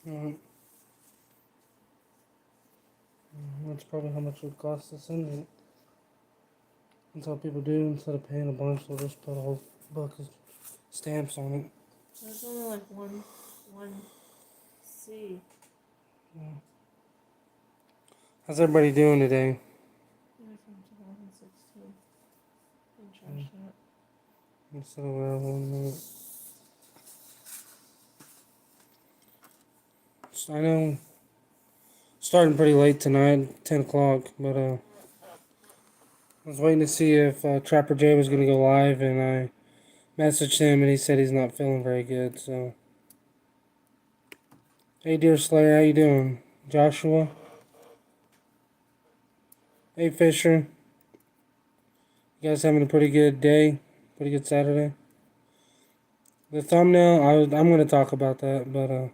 Mm, that's probably how much it would cost to send it. That's how people do. Instead of paying a bunch, they'll just put a whole book of stamps on it. There's only like one C. Yeah. How's everybody doing today? Yeah, from 2016. Didn't charge that. Instead of 1 minute. So I know starting pretty late tonight, 10 o'clock, but I was waiting to see if Trapper J was going to go live, and I messaged him, and he said he's not feeling very good, so. Hey, Deer Slayer, how you doing? Joshua? Hey, Fisher. You guys having a pretty good day? Pretty good Saturday? The thumbnail, I'm going to talk about that, but,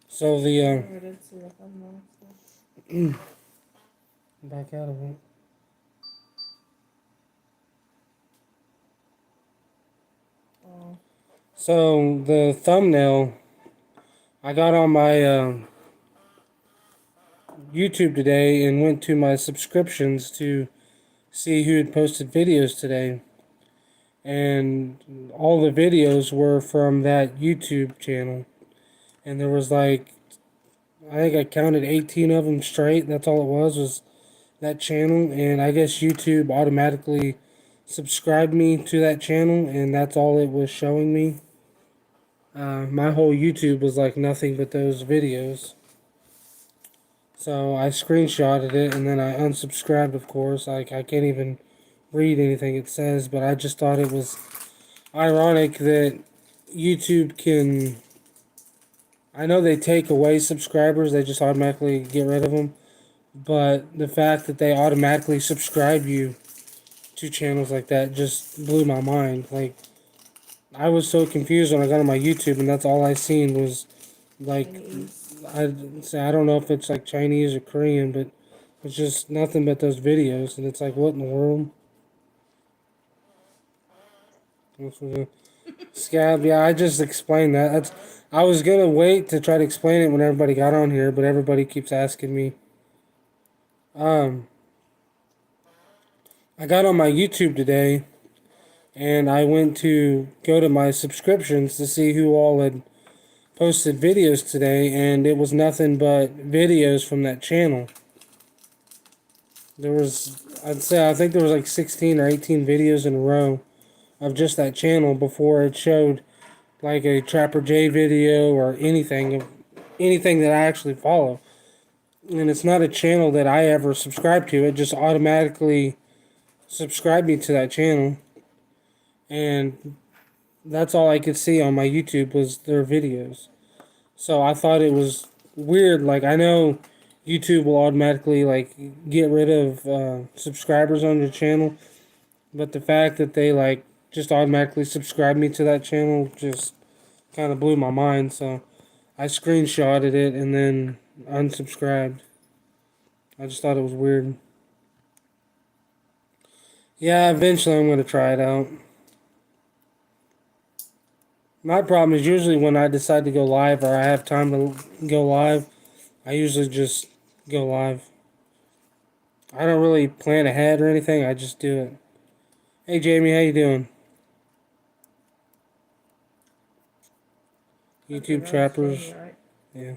so the, I never did see the thumbnail. So. back out of it. Oh. So, the thumbnail, I got on my, YouTube today and went to my subscriptions to see who had posted videos today. And all the videos were from that YouTube channel. And there was like, I think I counted 18 of them straight. That's all it was that channel. And I guess YouTube automatically subscribed me to that channel, and that's all it was showing me. My whole YouTube was like nothing but those videos. So I screenshotted it and then I unsubscribed, of course. Like, I can't even read anything it says, but I just thought it was ironic that YouTube can. I know they take away subscribers, they just automatically get rid of them. But the fact that they automatically subscribe you to channels like that just blew my mind. Like, I was so confused when I got on my YouTube and that's all I seen was like, I don't know if it's like Chinese or Korean, but it's just nothing but those videos, and it's like, what in the world? Scab, yeah, I just explained that. I was gonna wait to try to explain it when everybody got on here, but everybody keeps asking me. Um, I got on my YouTube today, and I went to go to my subscriptions to see who all had posted videos today, and it was nothing but videos from that channel. There was, I think there was like 16 or 18 videos in a row of just that channel before it showed like a Trapper J video or anything that I actually follow. And it's not a channel that I ever subscribe to. It just automatically subscribed me to that channel. And that's all I could see on my YouTube was their videos. So I thought it was weird. Like, I know YouTube will automatically like get rid of subscribers on your channel, but the fact that they like just automatically subscribe me to that channel just kind of blew my mind. So I screenshotted it and then unsubscribed. I just thought it was weird. Yeah, eventually I'm gonna try it out. My problem is usually when I decide to go live or I have time to go live, I usually just go live. I don't really plan ahead or anything. I just do it. Hey Jamie, how you doing? YouTube trappers. Right? Yeah.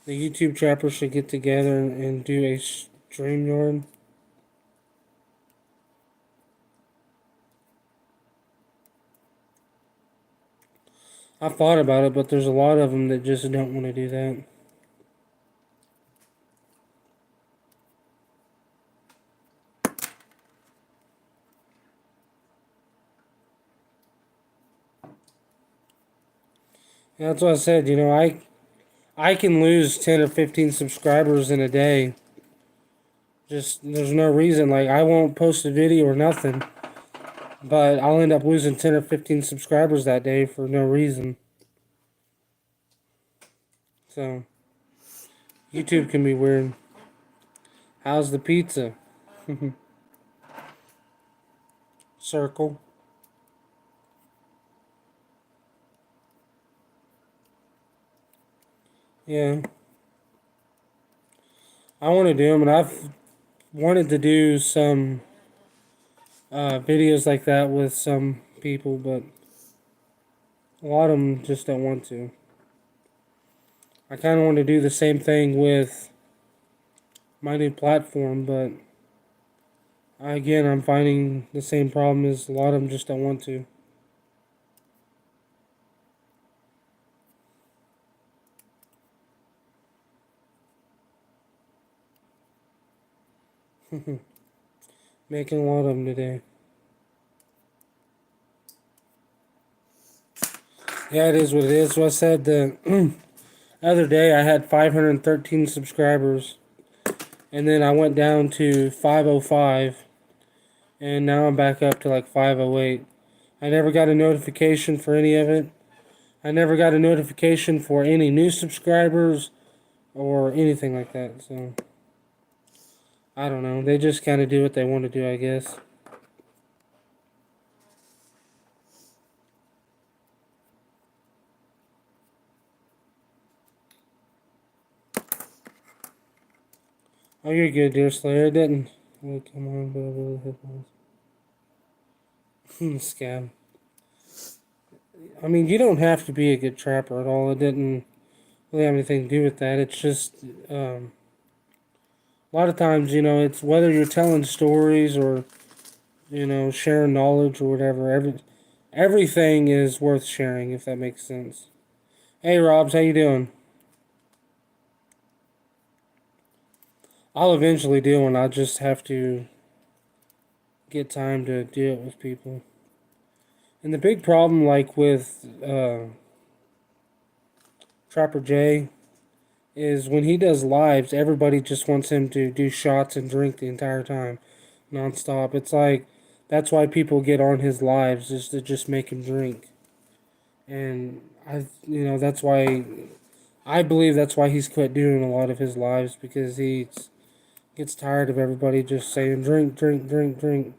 The YouTube trappers should get together and do a stream yard. I thought about it, but there's a lot of them that just don't want to do that. Yeah, that's what I said. I can lose 10 or 15 subscribers in a day. Just, there's no reason. Like, I won't post a video or nothing, but I'll end up losing 10 or 15 subscribers that day for no reason. So, YouTube can be weird. How's the pizza? circle. Yeah. I want to do them, and I've wanted to do some videos like that with some people, but a lot of them just don't want to. I kind of want to do the same thing with my new platform, but again, I'm finding the same problem as a lot of them just don't want to. Making a lot of them today. Yeah, it is what it is. So I said the other day I had 513 subscribers, and then I went down to 505, and now I'm back up to like 508. I never got a notification for any of it. I never got a notification for any new subscribers or anything like that. So I don't know. They just kind of do what they want to do, I guess. Oh, you're good, dear Slayer. It didn't. Oh, come on, bro. Headphones. Scam. I mean, you don't have to be a good trapper at all. It didn't really have anything to do with that. It's just a lot of times, it's whether you're telling stories or sharing knowledge or whatever. Everything is worth sharing, if that makes sense. Hey, Robs, how you doing? I'll eventually do one. I'll just have to get time to do it with people. And the big problem, like with Trapper J, is when he does lives, everybody just wants him to do shots and drink the entire time, nonstop. It's like that's why people get on his lives, is to just make him drink. And that's why I believe that's why he's quit doing a lot of his lives, because he gets tired of everybody just saying drink, drink, drink, drink.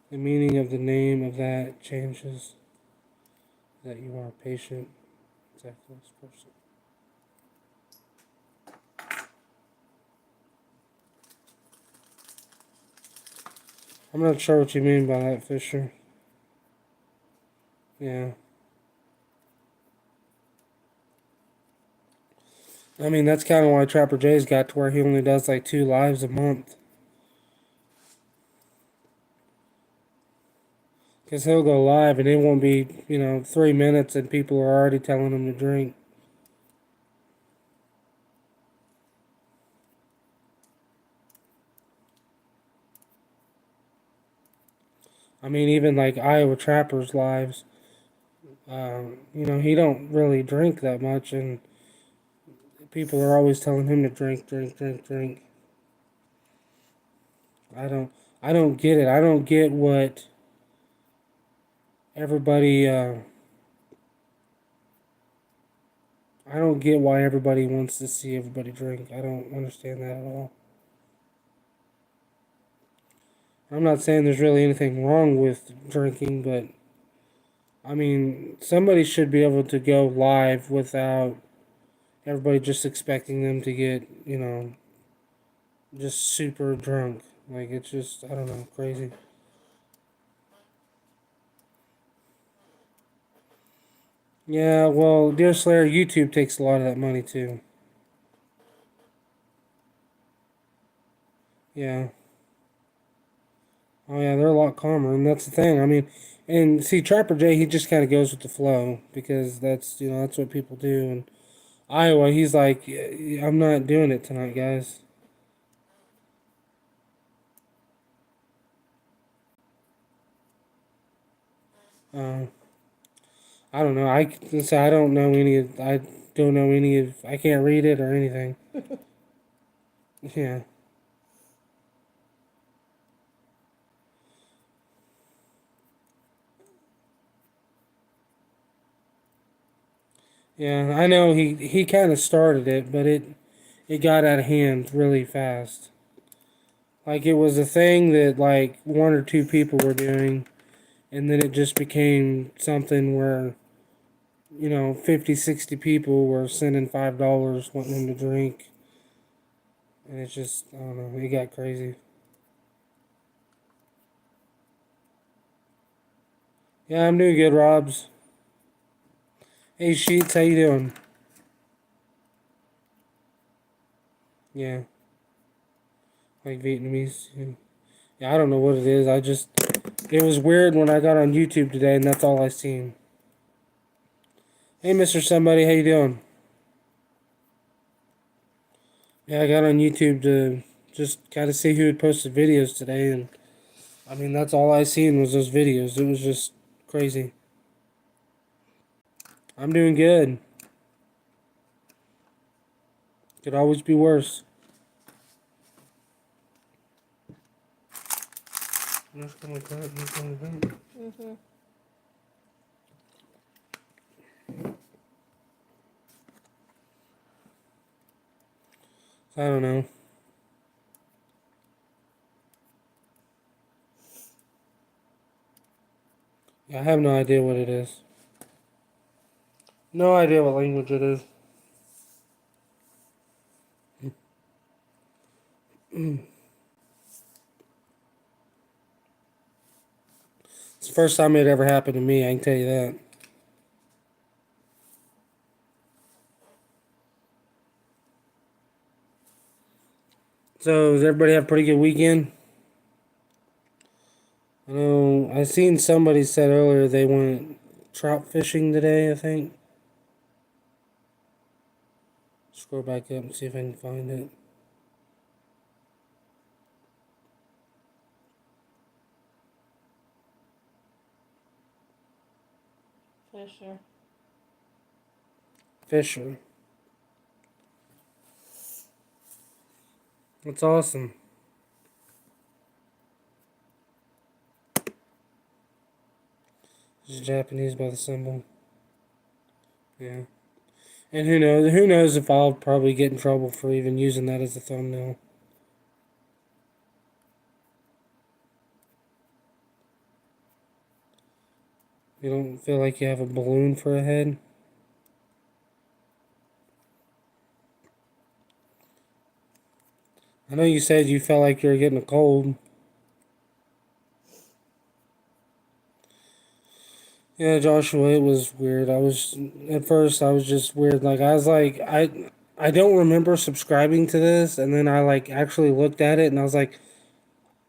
The meaning of the name of that changes. That you are patient, exactly this person. I'm not sure what you mean by that, Fisher. Yeah. I mean, that's kind of why Trapper J's got to where he only does like 2 lives a month. Because he'll go live and it won't be, 3 minutes and people are already telling him to drink. I mean, even like Iowa Trapper's lives, he don't really drink that much, and people are always telling him to drink, drink, drink, drink. I don't get it. I don't get what everybody. I don't get why everybody wants to see everybody drink. I don't understand that at all. I'm not saying there's really anything wrong with drinking, but I mean, somebody should be able to go live without everybody just expecting them to get, just super drunk. Like, it's just, I don't know, crazy. Yeah, well, Dear Slayer, YouTube takes a lot of that money too. Yeah. Oh, yeah, they're a lot calmer, and that's the thing. I mean, and see, Trapper J, he just kind of goes with the flow because that's what people do. And Iowa, he's like, "Yeah, I'm not doing it tonight, guys." Uh, I don't know. I can say I don't know any of. I don't know any of. I can't read it or anything. Yeah, yeah. I know he kind of started it, but it got out of hand really fast. Like it was a thing that like one or two people were doing, and then it just became something where 50, 60 people were sending $5 wanting him to drink, and it's just I don't know, it got crazy. Yeah, I'm doing good, Robs. Hey, Sheets, how you doing? Yeah, like Vietnamese. Yeah, I don't know what it is. It was weird when I got on YouTube today, and that's all I seen. Hey, Mr. Somebody, how you doing? Yeah, I got on YouTube to just kind of see who had posted videos today, and I mean, that's all I seen was those videos. It was just crazy. I'm doing good. Could always be worse. Nothing like that. Nothing like that. Mhm. I don't know. I have no idea what it is. No idea what language it is. It's the first time it ever happened to me, I can tell you that. So, does everybody have a pretty good weekend? I know, I seen somebody said earlier they went trout fishing today, I think. Scroll back up and see if I can find it. Fisher. Fisher. That's awesome. It's Japanese by the symbol. Yeah. And who knows if I'll probably get in trouble for even using that as a thumbnail. You don't feel like you have a balloon for a head? I know you said you felt like you were getting a cold. Yeah, Joshua, it was weird. At first I was just weird. Like I was like I don't remember subscribing to this, and then I like actually looked at it and I was like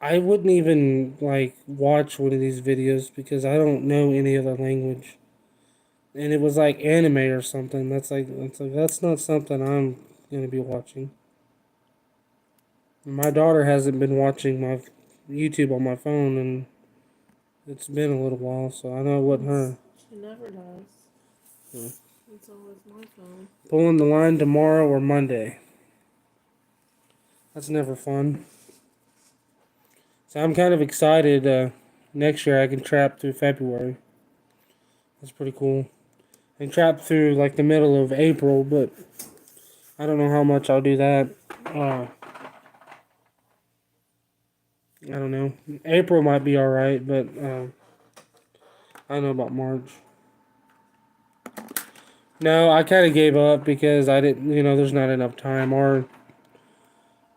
I wouldn't even like watch one of these videos because I don't know any other language. And it was like anime or something. That's not something I'm gonna be watching. My daughter hasn't been watching my YouTube on my phone, and it's been a little while, so I know it wasn't her. She never does. Yeah. It's always my phone. Pulling the line tomorrow or Monday. That's never fun. So I'm kind of excited. Next year I can trap through February. That's pretty cool. I can trap through like the middle of April, but I don't know how much I'll do that. I don't know. April might be alright, but I don't know about March. No, I kind of gave up because I didn't, there's not enough time. Our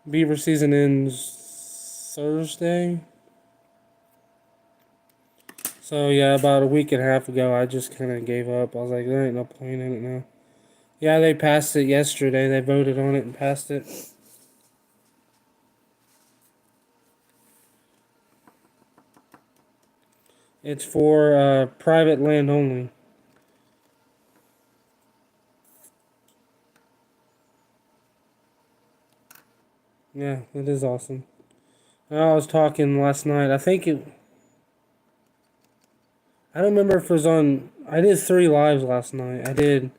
Beaver season ends Thursday. So, yeah, about a week and a half ago, I just kind of gave up. I was like, there ain't no point in it now. Yeah, they passed it yesterday. They voted on it and passed it. It's for private land only. Yeah, it is awesome. I was talking last night. I don't remember if it was on. I did 3 lives last night. I did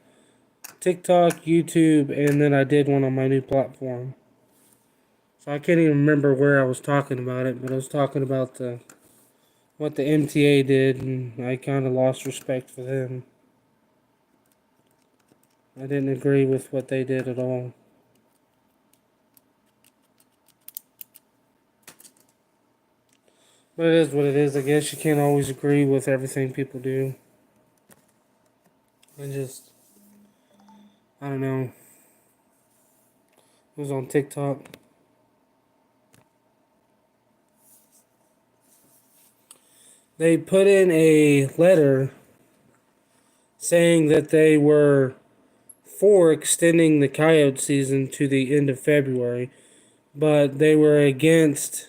TikTok, YouTube, and then I did one on my new platform. So I can't even remember where I was talking about it, but I was talking about what the MTA did, and I kind of lost respect for them. I didn't agree with what they did at all. But it is what it is. I guess you can't always agree with everything people do. I just, I don't know. It was on TikTok. They put in a letter saying that they were for extending the coyote season to the end of February, but they were against,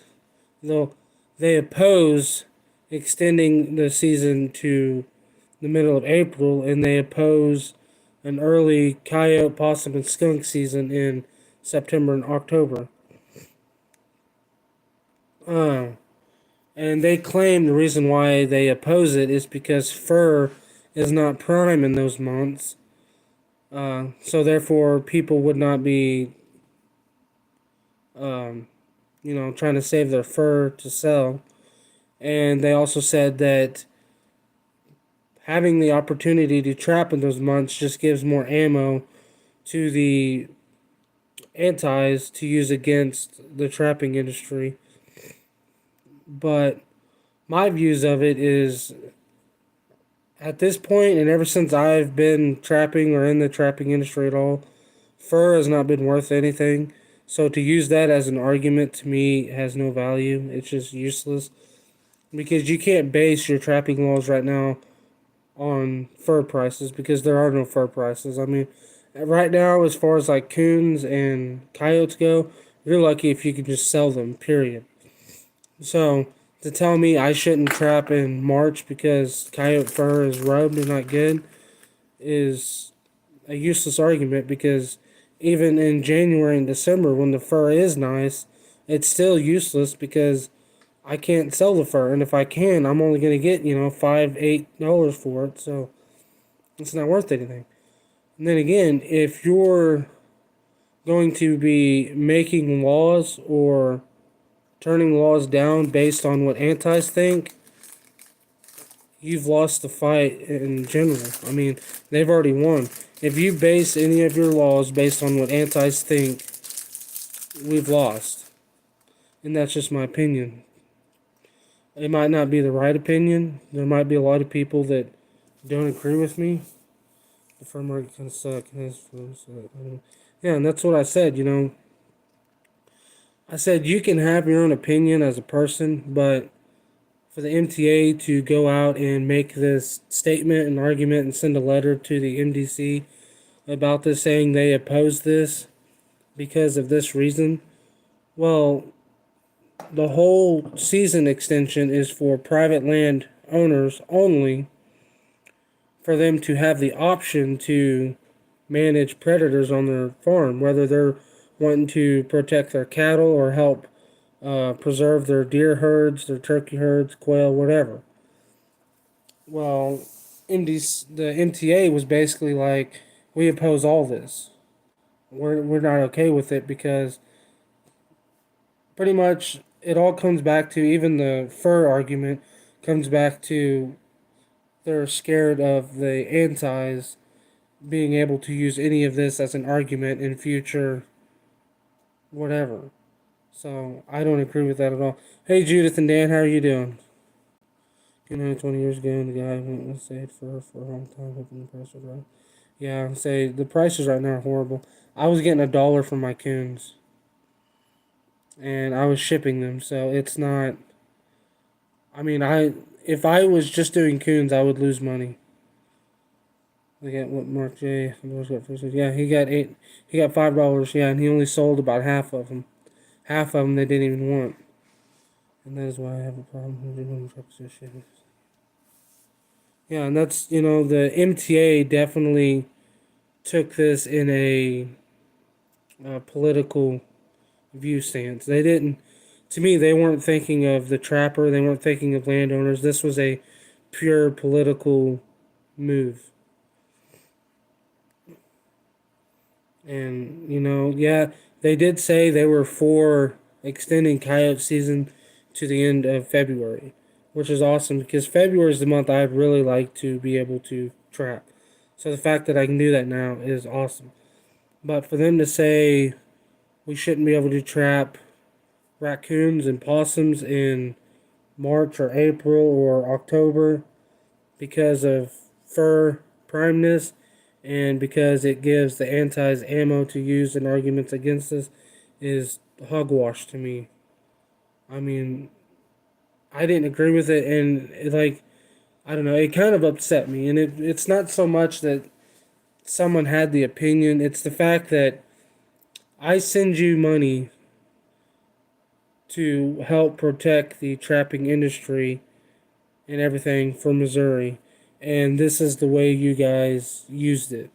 though they oppose extending the season to the middle of April, and they oppose an early coyote, possum, and skunk season in September and October. Uh, and they claim the reason why they oppose it is because fur is not prime in those months. So therefore, people would not be, um, trying to save their fur to sell. And they also said that having the opportunity to trap in those months just gives more ammo to the antis to use against the trapping industry. But my views of it is at this point, and ever since I've been trapping or in the trapping industry at all, fur has not been worth anything. So to use that as an argument to me has no value. It's just useless because you can't base your trapping laws right now on fur prices because there are no fur prices. I mean, right now, as far as like coons and coyotes go, you're lucky if you can just sell them, period. So to tell me I shouldn't trap in March because coyote fur is rubbed and not good is a useless argument because even in January and December when the fur is nice, it's still useless because I can't sell the fur, and if I can, I'm only gonna get $5-8 for it, so it's not worth anything. And then again, if you're going to be making laws or turning laws down based on what antis think, you've lost the fight in general. I mean, they've already won. If you base any of your laws based on what antis think, we've lost. And that's just my opinion. It might not be the right opinion. There might be a lot of people that don't agree with me. The fur market kind of suck. Yeah, and that's what I said, I said you can have your own opinion as a person, but for the MTA to go out and make this statement and argument and send a letter to the MDC about this saying they oppose this because of this reason, well, the whole season extension is for private land owners only for them to have the option to manage predators on their farm, whether they're wanting to protect their cattle or help preserve their deer herds, their turkey herds, quail, whatever. Well, the MTA was basically like, we oppose all this. We're not okay with it because pretty much it all comes back to, even the fur argument comes back to they're scared of the antis being able to use any of this as an argument in future whatever. So I don't agree with that at all. Hey Judith and Dan, how are you doing? 20 years ago, the guy went and stayed for a long time, hoping the price was right. Yeah, say the prices right now are horrible. I was getting $1 for my coons, and I was shipping them, so it's not. I mean, if I was just doing coons, I would lose money. Look at what Mark J. got first. Yeah, he got eight. He got $5. Yeah, and he only sold about half of them. Half of them they didn't even want, and that is why I have a problem with preposition. Yeah, and that's the MTA definitely took this in a political view stance. They didn't. To me, they weren't thinking of the trapper. They weren't thinking of landowners. This was a pure political move. And yeah, they did say they were for extending coyote season to the end of February, which is awesome because February is the month I'd really like to be able to trap. So the fact that I can do that now is awesome. But for them to say we shouldn't be able to trap raccoons and possums in March or April or October because of fur primeness and because it gives the antis ammo to use in arguments against us is hogwash to me. I mean, I didn't agree with it, and I don't know, it kind of upset me. And it's not so much that someone had the opinion, it's the fact that I send you money to help protect the trapping industry and everything for Missouri, and this is the way you guys used it.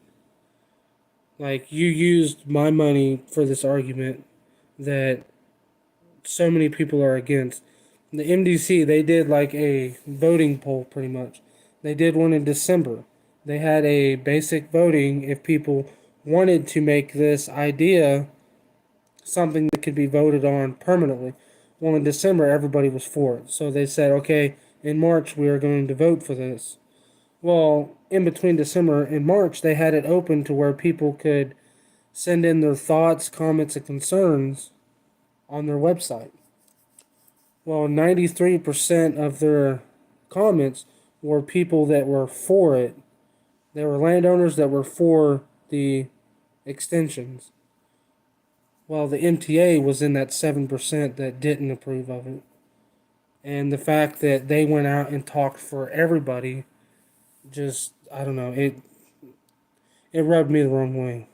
Like, you used my money for this argument that so many people are against. The MDC, they did like a voting poll pretty much. They did one in December. They had a basic voting if people wanted to make this idea something that could be voted on permanently. Well, in December, everybody was for it. So they said, okay, in March, we are going to vote for this. Well, in between December and March, they had it open to where people could send in their thoughts, comments, and concerns on their website. Well, 93% of their comments were people that were for it. They were landowners that were for the extensions. Well, the MTA was in that 7% that didn't approve of it. And the fact that they went out and talked for everybody, just, I don't know, it rubbed me the wrong way.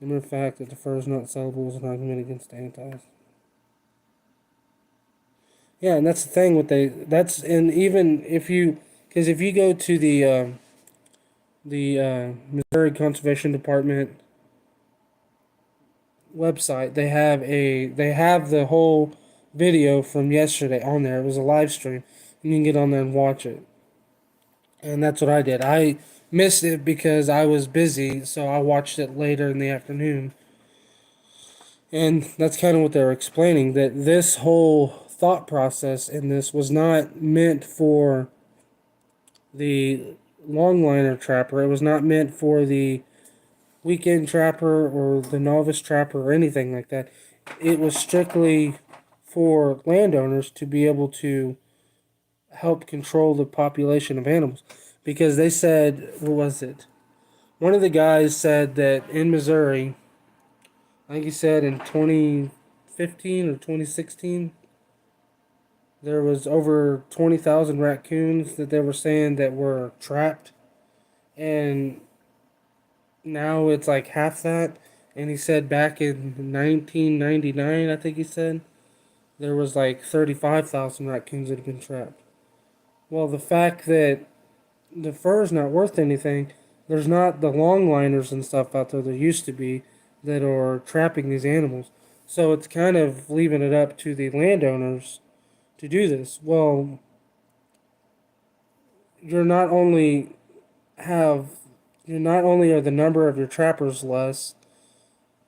The mere fact that the fur is not sellable is an argument against the antis. Yeah, and that's the thing with that's, and even because if you go to the Missouri Conservation Department website, they have the whole video from yesterday on there. It was a live stream, and you can get on there and watch it. And that's what I did. I missed it because I was busy, so I watched it later in the afternoon. And that's kind of what they were explaining, that this whole thought process in this was not meant for the longliner trapper. It was not meant for the weekend trapper or the novice trapper or anything like that. It was strictly for landowners to be able to help control the population of animals. Because they said, what was it? One of the guys said that in Missouri, I think he said in 2015 or 2016, there was over 20,000 raccoons that they were saying that were trapped. And now it's like half that. And he said back in 1999, I think he said, there was like 35,000 raccoons that had been trapped. Well, the fact that the fur is not worth anything, there's not the longliners and stuff out there used to be that are trapping these animals. So it's kind of leaving it up to the landowners to do this. Well, you're not only have you're not only are the number of your trappers less,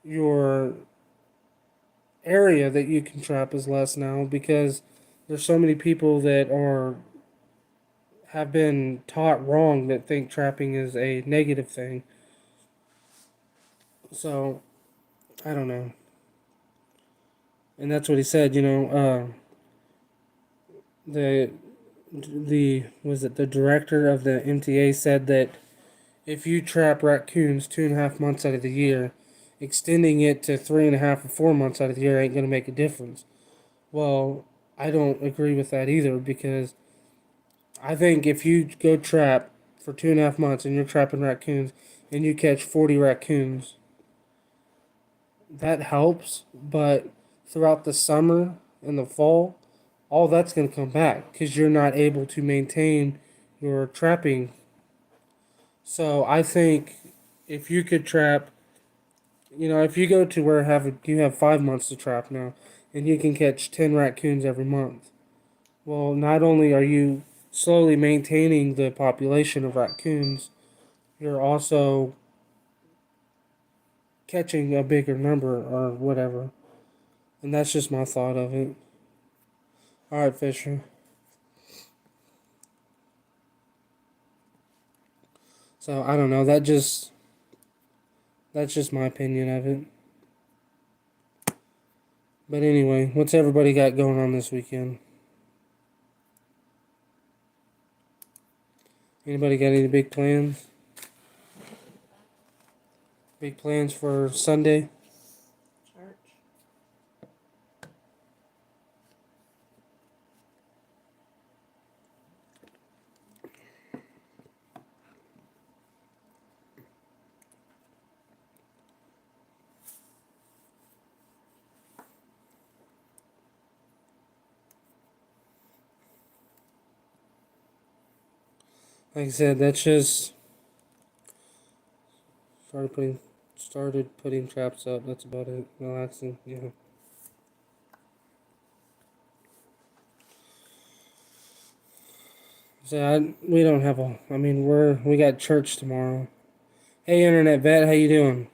your area that you can trap is less now because there's so many people that are have been taught wrong that think trapping is a negative thing. So I don't know. And that's what he said. The the director of the MTA said that if you trap raccoons 2.5 months out of the year, extending it to 3.5 or 4 months out of the year ain't gonna make a difference. Well, I don't agree with that either because I think if you go trap for 2.5 months and you're trapping raccoons and you catch 40 raccoons, that helps. But throughout the summer and the fall, all that's going to come back because you're not able to maintain your trapping. So I think if you could trap, if you go to where you have 5 months to trap now, and you can catch 10 raccoons every month. Well, not only are you slowly maintaining the population of raccoons, you're also catching a bigger number or whatever. And that's just my thought of it. Alright, Fisher. So I don't know, that's just my opinion of it. But anyway, what's everybody got going on this weekend? Anybody got any big plans? Big plans for Sunday? Church. Like I said, that's just started putting traps up. That's about it. Relaxing, yeah. So we don't have a. I mean, we got church tomorrow. Hey, internet vet, how you doing?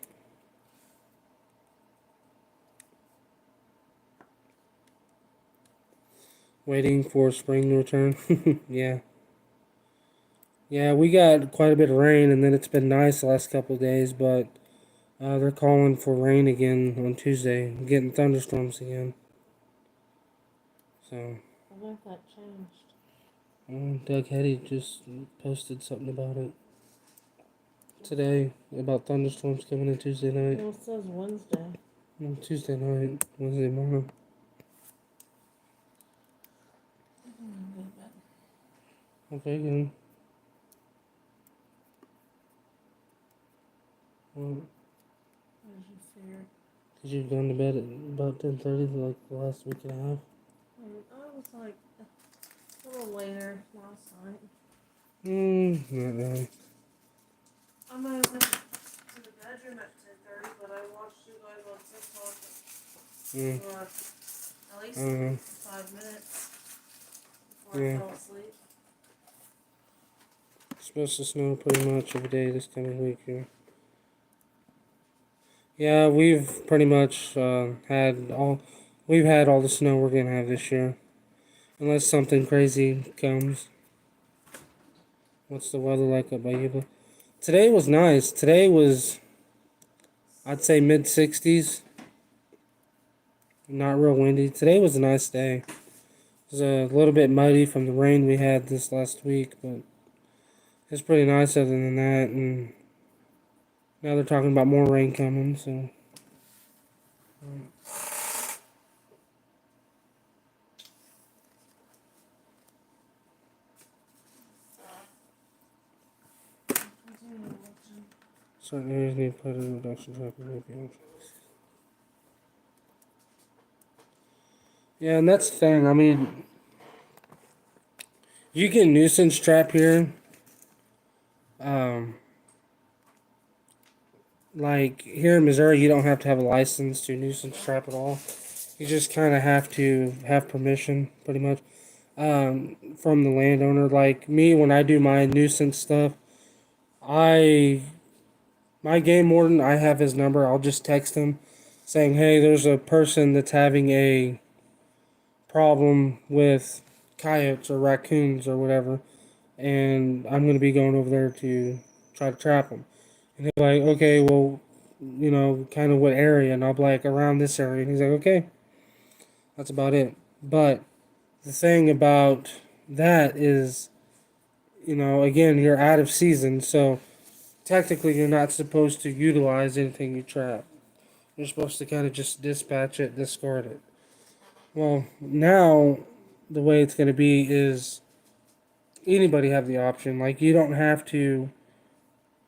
Waiting for spring to return. Yeah. Yeah, we got quite a bit of rain, and then it's been nice the last couple of days, but they're calling for rain again on Tuesday, getting thunderstorms again. So, I wonder if that changed. Doug Hetty just posted something about it today, about thunderstorms coming in Tuesday night. Well, it says Wednesday. No, Tuesday night, Wednesday morning. Okay, good. Well, As you feared. because you've gone to bed at about 10:30 like the last week and a half. I was like a little later last night. Not really. I might have went to the bedroom at 10:30, but I watched you guys on TikTok for at least 5 minutes before I fell asleep. It's supposed to snow pretty much every day this coming week here. Yeah, we've pretty much we've had all the snow we're gonna have this year, unless something crazy comes. What's the weather like up by you? Today was nice. Today was, I'd say, mid-60s. Not real windy. Today was a nice day. It was a little bit muddy from the rain we had this last week, but it's pretty nice other than that. And now they're talking about more rain coming, so. Certain areas need to put in reduction traffic. Yeah, and that's the thing. I mean, you can nuisance trap here. Like here in Missouri, you don't have to have a license to nuisance trap at all. You just kind of have to have permission, pretty much, from the landowner. Like me, when I do my nuisance stuff, my game warden, I have his number. I'll just text him, saying, "Hey, there's a person that's having a problem with coyotes or raccoons or whatever, and I'm gonna be going over there to try to trap them." And he's like, "Okay, well, kind of what area?" And I'll be like, "Around this area." And he's like, "Okay." That's about it. But the thing about that is, again, you're out of season, so technically you're not supposed to utilize anything you trap. You're supposed to kind of just dispatch it, discard it. Well, now the way it's going to be is anybody have the option. Like, you don't have to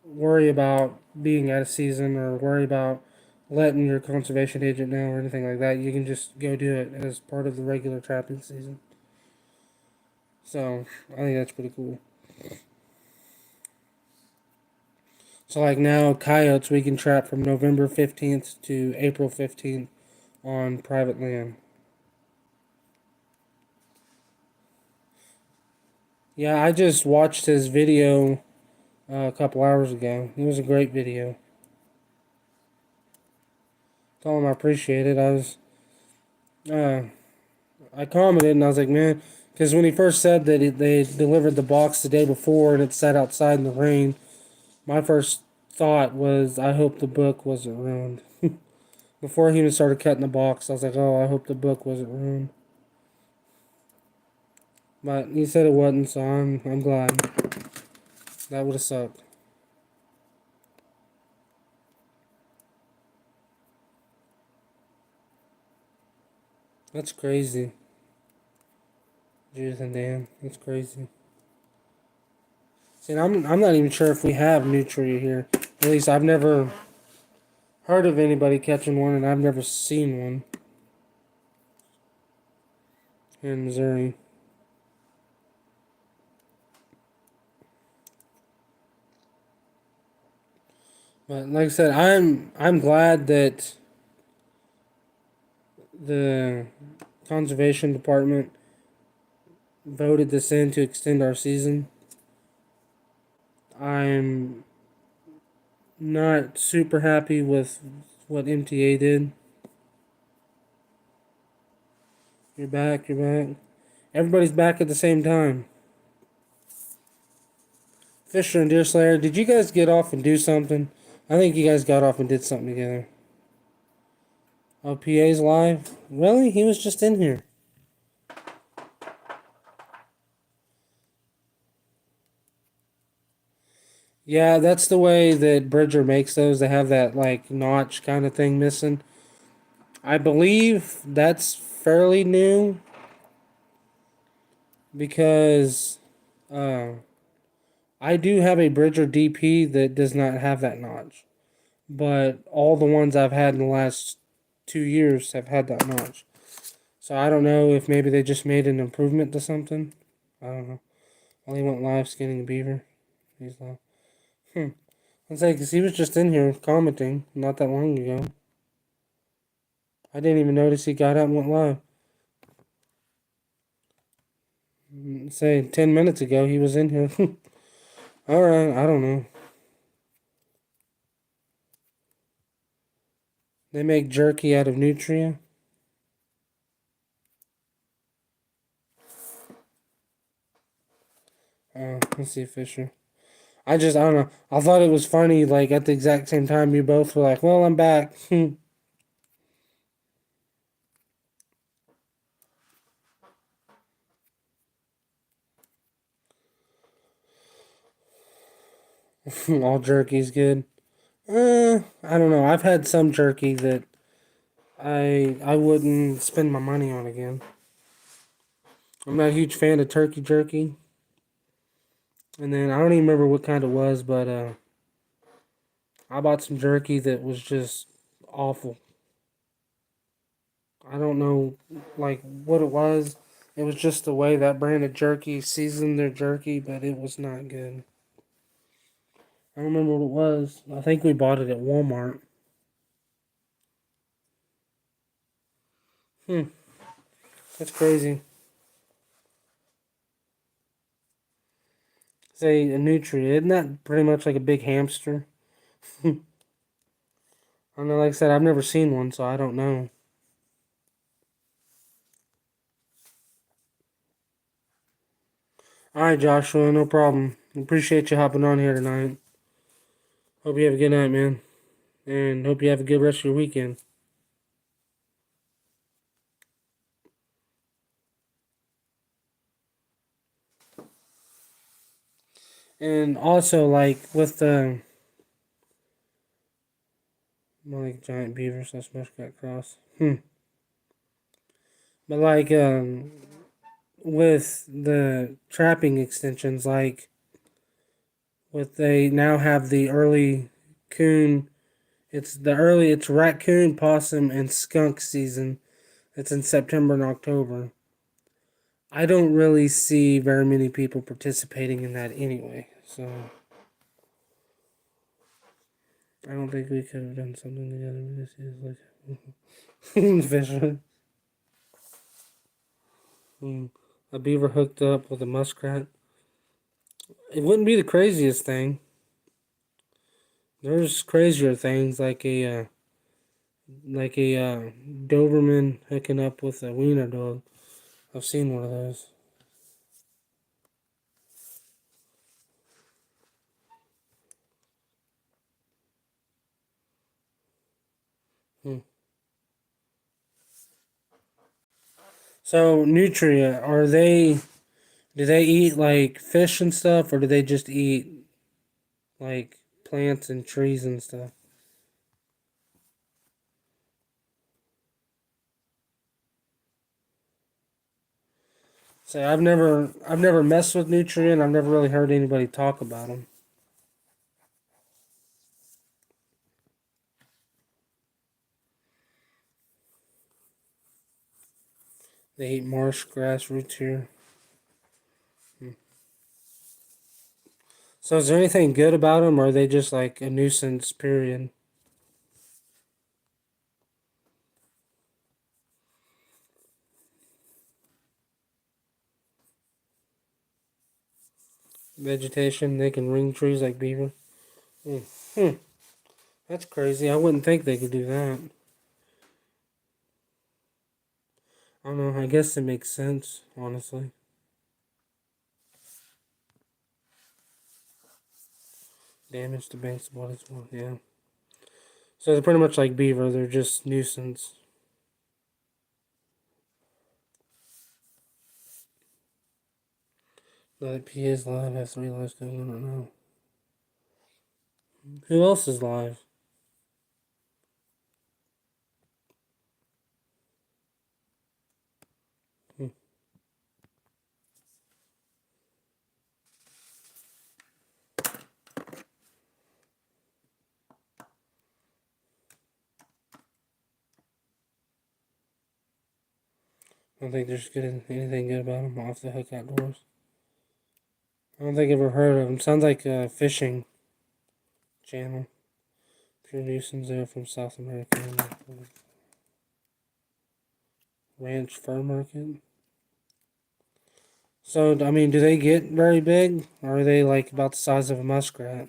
worry about being out of season or worry about letting your conservation agent know or anything like that. You can just go do it as part of the regular trapping season. So I think that's pretty cool. So like now, coyotes we can trap from November 15th to April 15th on private land. Yeah, I just watched his video a couple hours ago. It was a great video. Told him I appreciate it. I commented and I was like, man, because when he first said that they delivered the box the day before and it sat outside in the rain, my first thought was, I hope the book wasn't ruined. Before he even started cutting the box, I was like, oh, I hope the book wasn't ruined. But he said it wasn't, so I'm glad. That would have sucked. That's crazy. Judith and Dan. That's crazy. See, I'm not even sure if we have nutria here. At least I've never heard of anybody catching one, and I've never seen one here in Missouri. But like I said, I'm glad that the conservation department voted this in to extend our season. I'm not super happy with what MTA did. You're back, you're back. Everybody's back at the same time. Fisher and Deerslayer, did you guys get off and do something? I think you guys got off and did something together. Oh, PA's live? Really? He was just in here. Yeah, that's the way that Bridger makes those. They have that, like, notch kind of thing missing. I believe that's fairly new because I do have a Bridger DP that does not have that notch. But all the ones I've had in the last 2 years have had that notch. So I don't know if maybe they just made an improvement to something. I don't know. Well, he went live skinning a beaver. He's live. Let's say, because he was just in here commenting not that long ago. I didn't even notice he got out and went live. Say 10 minutes ago he was in here. Alright, I don't know. They make jerky out of nutria. Let's see, Fisher. I don't know. I thought it was funny, like, at the exact same time you both were like, well, I'm back. All jerky's good. I don't know. I've had some jerky that I wouldn't spend my money on again. I'm not a huge fan of turkey jerky. And then I don't even remember what kind it was, but I bought some jerky that was just awful. I don't know like what it was. It was just the way that brand of jerky seasoned their jerky, but it was not good. I don't remember what it was. I think we bought it at Walmart. That's crazy. Say a nutria, isn't that pretty much like a big hamster? I don't know, like I said, I've never seen one, so I don't know. Alright, Joshua, no problem. Appreciate you hopping on here tonight. Hope you have a good night, man. And hope you have a good rest of your weekend. And also, like, with the like giant beavers, that's muskrat cross. But like, with the trapping extensions, like, with they now have the early coon. It's raccoon, possum, and skunk season. It's in September and October. I don't really see very many people participating in that anyway, so I don't think we could have done something together. This is like vision. A beaver hooked up with a muskrat. It wouldn't be the craziest thing. There's crazier things like a Doberman hooking up with a wiener dog. I've seen one of those. So nutria, do they eat like fish and stuff, or do they just eat like plants and trees and stuff? Say I've never messed with nutria, and I've never really heard anybody talk about them. They eat marsh grass roots here. So is there anything good about them, or are they just like a nuisance? Period. Vegetation, they can ring trees like beaver. Mm. Hmm. That's crazy. I wouldn't think they could do that. I don't know. I guess it makes sense, honestly. Damage to base what is well, yeah. So they're pretty much like beaver. They're just nuisance. Let P is live. Have three lives going. I don't know. Who else is live? Hmm. I don't think there's anything good about them. Off the hook outdoors. I don't think I've ever heard of them. Sounds like a fishing channel. Pure nuisance there from South America. Ranch Fur Market. So, I mean, do they get very big? Or are they like about the size of a muskrat?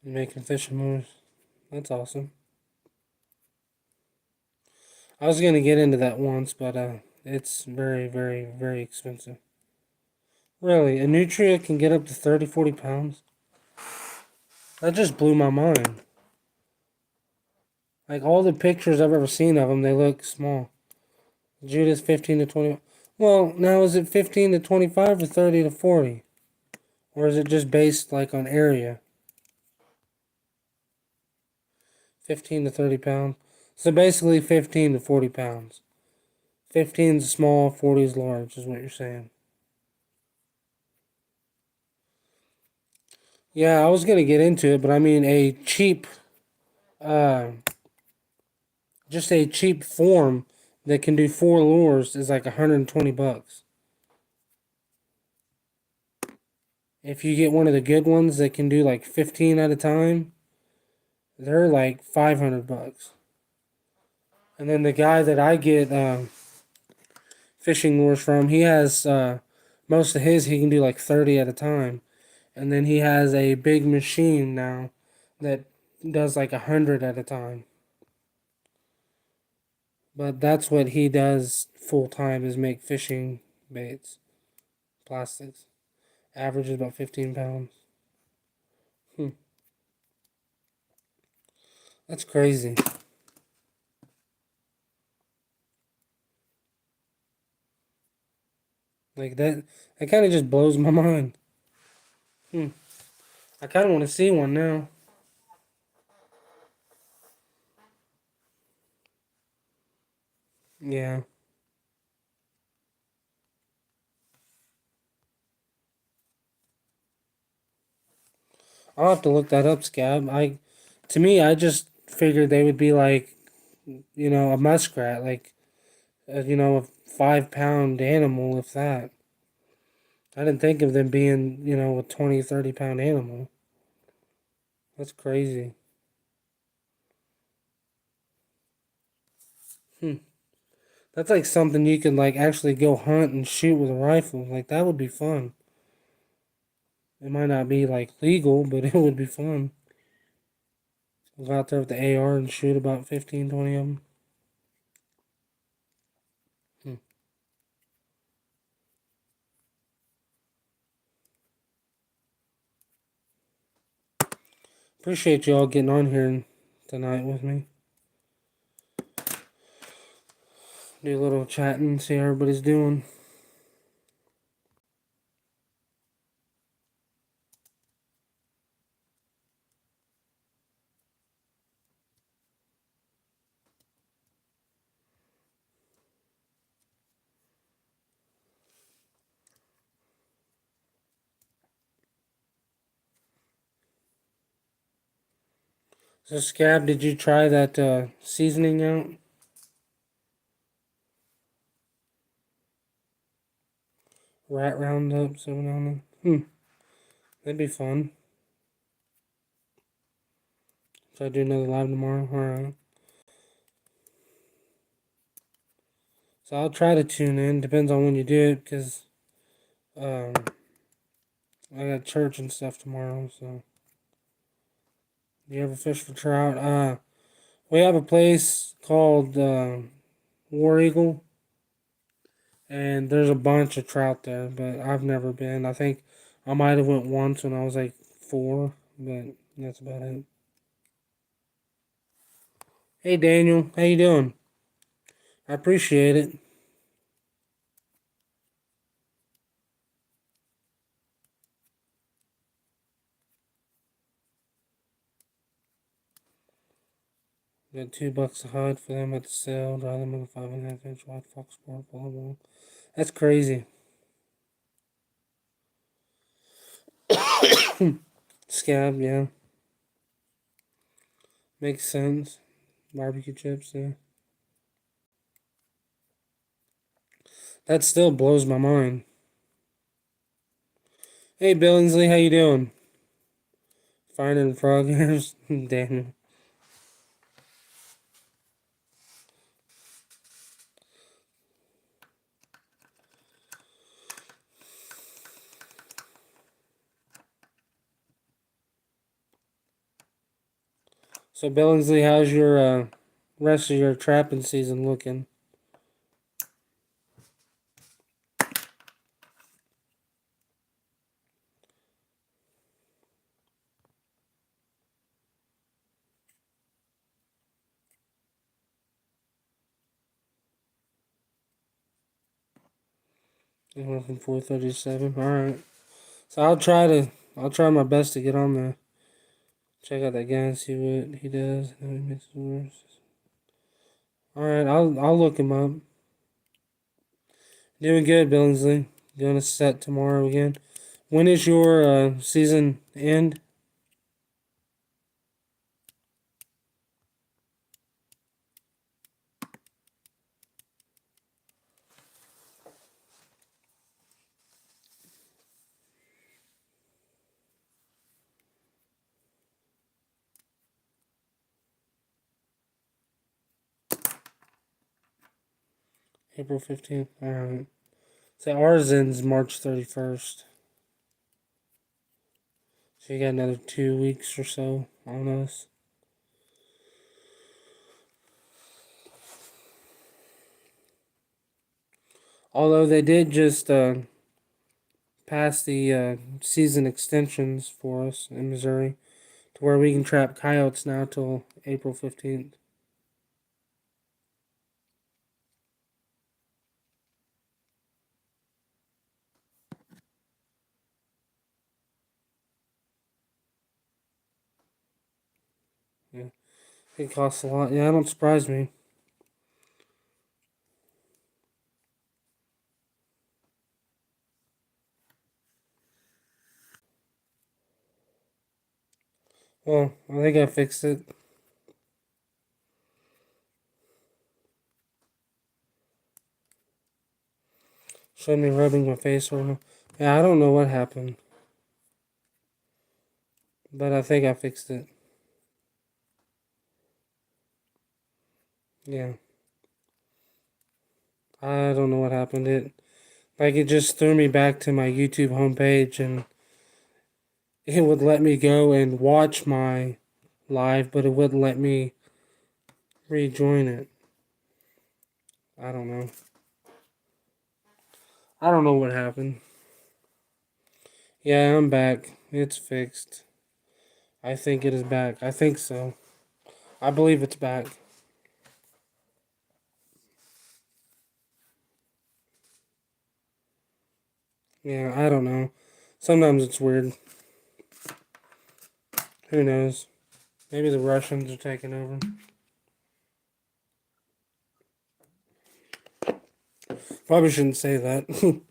Making fishing moves. That's awesome. I was gonna get into that once, but it's very, very, very expensive. Really, a nutria can get up to 30, 40 pounds? That just blew my mind. Like, all the pictures I've ever seen of them, they look small. Judas 15 to 20. Well, now is it 15 to 25 or 30 to 40? Or is it just based, like, on area? 15 to 30 pounds. So basically 15 to 40 pounds. 15 is small, 40 is large, is what you're saying. Yeah, I was gonna get into it, but I mean uh, just a cheap form that can do four lures is like 120 bucks. If you get one of the good ones that can do like 15 at a time, they're like 500 bucks. And then the guy that I get fishing lures from, he has most of his he can do like 30 at a time. And then he has a big machine now that does like 100 at a time. But that's what he does full time is make fishing baits, plastics. Average is about 15 pounds. Hmm. That's crazy. Like that kind of just blows my mind. Hmm. I kind of want to see one now. Yeah. I'll have to look that up, Scab. To me, I just figured they would be like, a muskrat, like, a 5 pound animal, if that. I didn't think of them being, a 20, 30 pound animal. That's crazy. Hmm. That's like something you can like actually go hunt and shoot with a rifle. Like that would be fun. It might not be like legal, but it would be fun. Go out there with the AR and shoot about 15, 20 of them. Hmm. Appreciate you all getting on here tonight with me. Do a little chatting, see how everybody's doing. So, Scab, did you try that seasoning out? Rat Roundup, 7 that'd be fun. So I do another live tomorrow. Alright. So I'll try to tune in. Depends on when you do it, because I got church and stuff tomorrow. So, do you ever fish for trout? We have a place called War Eagle, and there's a bunch of trout there, but I've never been. I think I might have went once when I was like 4, but that's about it. Hey Daniel, how you doing? I appreciate it. Got $2 a hide for them at the sale. Dry them on a 5.5-inch wide fox sport. Blah blah. That's crazy. Scab, yeah, makes sense. Barbecue chips, yeah. That still blows my mind. Hey Billingsley, how you doing? Finding frog hairs, Daniel. So Billingsley, how's your rest of your trapping season looking? You went from 437. All right. So I'll try my best to get on there. Check out that guy and see what he does. How he makes it worse. All right, I'll look him up. Doing good, Billingsley. Doing a set tomorrow again. When is your season end? April 15th. All right. So ours ends March 31st. So you got another 2 weeks or so on us. Although they did just pass the season extensions for us in Missouri to where we can trap coyotes now till April 15th. Yeah. It costs a lot. Yeah, that don't surprise me. Well, I think I fixed it. Showed me rubbing my face over. Yeah, I don't know what happened. But I think I fixed it. Yeah. I don't know what happened. It just threw me back to my YouTube homepage, and it would let me go and watch my live, but it wouldn't let me rejoin it. I don't know. I don't know what happened. Yeah, I'm back. It's fixed. I think it is back. I think so. I believe it's back. Yeah, I don't know. Sometimes it's weird. Who knows? Maybe the Russians are taking over. Probably shouldn't say that.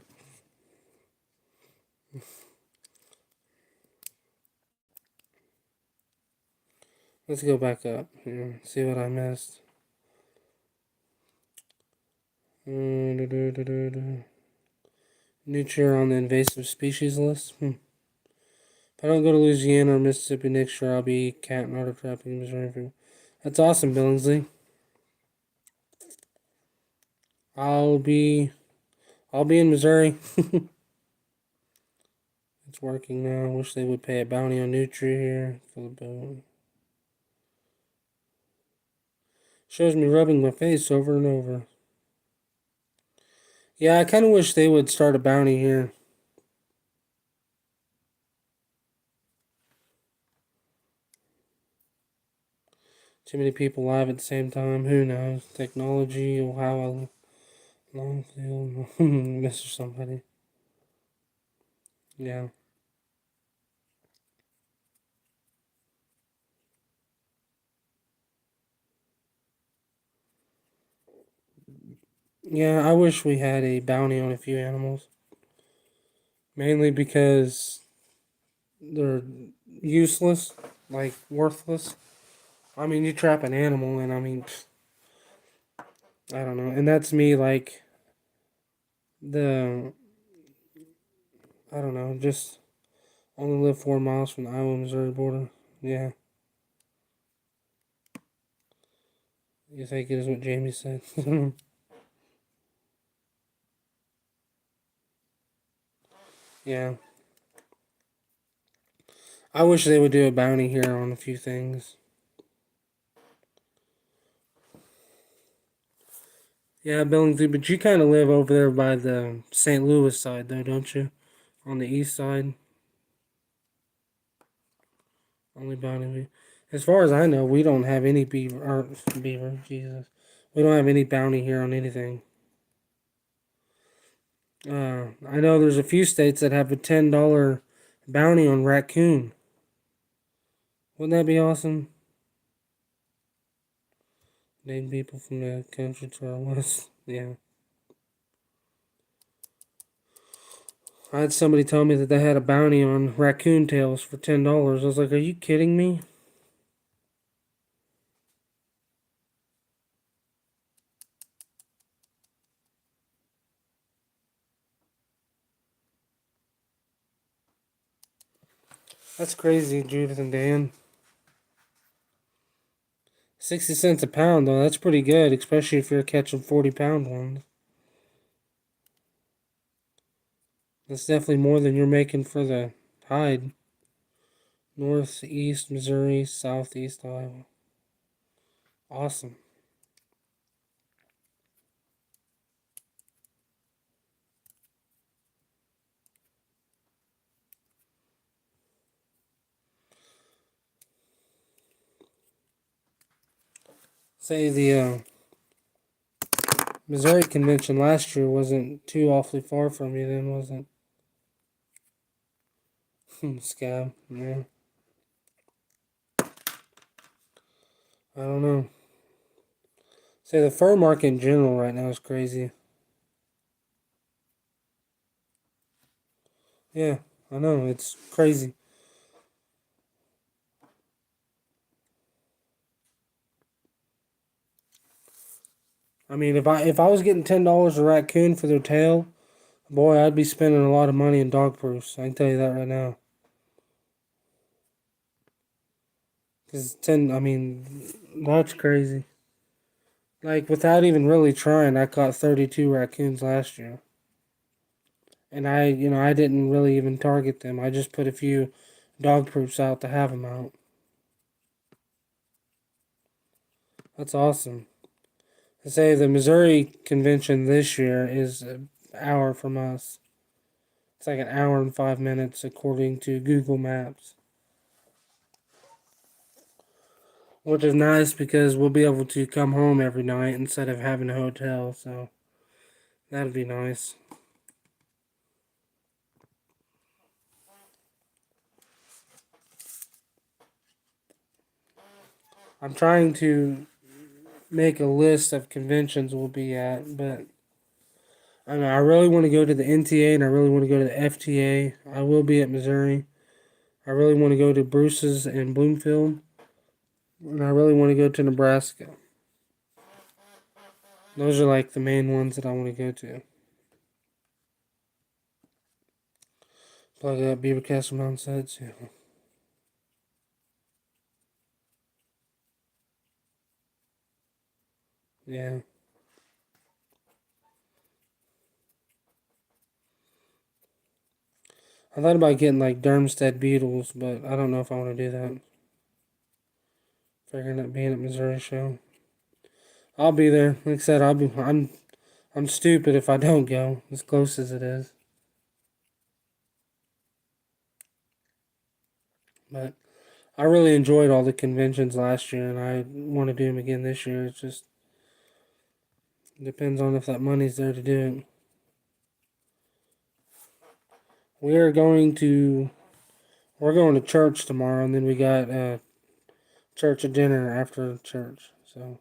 Let's go back up here. See what I missed. New chair on the invasive species list. If I don't go to Louisiana or Mississippi next year, I'll be cat and otter trapping in Missouri. That's awesome, Billingsley. I'll be in Missouri. It's working now. Wish they would pay a bounty on Nutri here for the boat. Shows me rubbing my face over and over. Yeah, I kind of wish they would start a bounty here. Too many people live at the same time. Who knows? Technology or how long feel miss somebody. Yeah. Yeah, I wish we had a bounty on a few animals. Mainly because they're useless, like worthless. I mean, you trap an animal, and I mean, I don't know. And that's me, like, the, I don't know, just only live 4 miles from the Iowa Missouri border. Yeah. You think it is what Jamie said? Yeah. I wish they would do a bounty here on a few things. Yeah, Billingsley, but you kind of live over there by the St. Louis side, though, don't you? On the east side. Only bounty. As far as I know, we don't have any beaver, Jesus. We don't have any bounty here on anything. I know there's a few states that have a $10 bounty on raccoon. Wouldn't that be awesome? Name people from the country to our west. Yeah. I had somebody tell me that they had a bounty on raccoon tails for $10. I was like, are you kidding me? That's crazy, Judith and Dan. 60 cents a pound, though. That's pretty good, especially if you're catching 40-pound ones. That's definitely more than you're making for the hide. Northeast Missouri, southeast Iowa. Awesome. Say the Missouri convention last year wasn't too awfully far from you then, was it? Scab, yeah. I don't know. Say the fur market in general right now is crazy. Yeah, I know, it's crazy. I mean, if I was getting $10 a raccoon for their tail, boy, I'd be spending a lot of money in dog proofs. I can tell you that right now. Cause I mean, that's crazy. Like without even really trying, I caught 32 raccoons last year, and I didn't really even target them. I just put a few dog proofs out to have them out. That's awesome. I say the Missouri convention this year is an hour from us. It's like an hour and 5 minutes according to Google Maps. which is nice because we'll be able to come home every night instead of having a hotel. So that'd be nice. I'm trying to make a list of conventions we'll be at, but I really want to go to the NTA and I really want to go to the FTA. I will be at Missouri. I really want to go to Bruce's in Bloomfield, and I really want to go to Nebraska. Those are like the main ones that I want to go to. Plug up Beaver Castle Mountain Sets. Yeah. Yeah. I thought about getting like Darmstadt Beetles, but I don't know if I want to do that. Figuring out being at Missouri show. I'll be there. Like I said, I'm stupid if I don't go, as close as it is. But I really enjoyed all the conventions last year, and I want to do them again this year. It just depends on if that money's there to do it. We are going to we're going to church tomorrow, and then we got church at dinner after church. So,